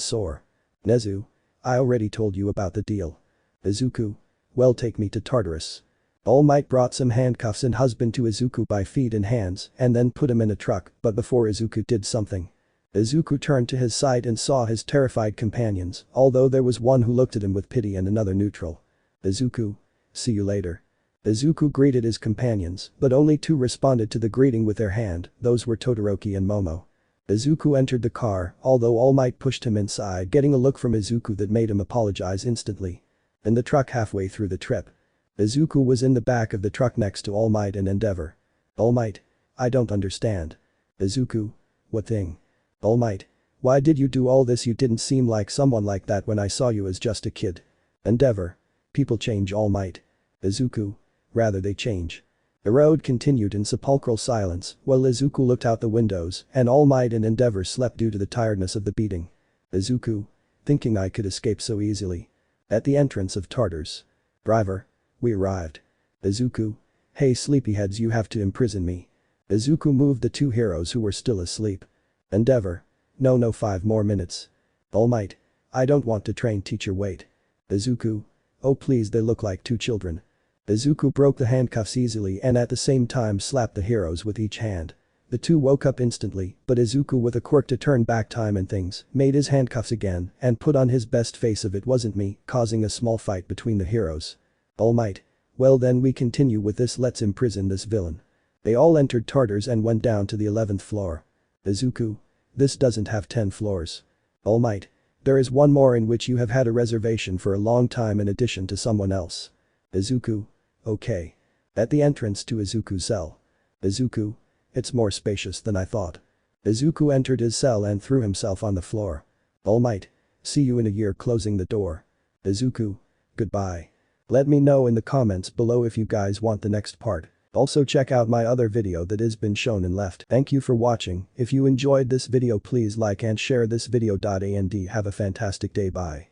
sore. Nezu. I already told you about the deal. Izuku. Well, take me to Tartarus. Almight brought some handcuffs and husband to Izuku by feet and hands and then put him in a truck, but before Izuku did something. Izuku turned to his side and saw his terrified companions, although there was one who looked at him with pity and another neutral. Izuku. See you later. Izuku greeted his companions, but only 2 responded to the greeting with their hand, those were Todoroki and Momo. Izuku entered the car, although All Might pushed him inside, getting a look from Izuku that made him apologize instantly. In the truck halfway through the trip. Izuku was in the back of the truck next to All Might and Endeavor. All Might. I don't understand. Izuku. What thing? All Might. Why did you do all this? You didn't seem like someone like that when I saw you as just a kid. Endeavor. People change All Might. Izuku. Rather they change. The road continued in sepulchral silence while Izuku looked out the windows and All Might and Endeavor slept due to the tiredness of the beating. Izuku. Thinking I could escape so easily. At the entrance of Tartarus. Driver. We arrived. Izuku. Hey sleepyheads, you have to imprison me. Izuku moved the 2 heroes who were still asleep. Endeavor. No 5 more minutes. All Might. I don't want to train teacher, wait. Izuku. Oh please, they look like 2 children. Izuku broke the handcuffs easily and at the same time slapped the heroes with each hand. The 2 woke up instantly, but Izuku, with a quirk to turn back time and things, made his handcuffs again and put on his best face of "it wasn't me," causing a small fight between the heroes. All Might. Well then we continue with this, let's imprison this villain. They all entered Tartarus and went down to the 11th floor. Izuku. This doesn't have 10 floors. All Might. There is one more in which you have had a reservation for a long time in addition to someone else. Izuku. Okay. At the entrance to Izuku's cell. Izuku. It's more spacious than I thought. Izuku entered his cell and threw himself on the floor. All Might. See you in a year, closing the door. Izuku. Goodbye. Let me know in the comments below if you guys want the next part. Also check out my other video that has been shown and left. Thank you for watching. If you enjoyed this video, please like and share this video. And have a fantastic day. Bye.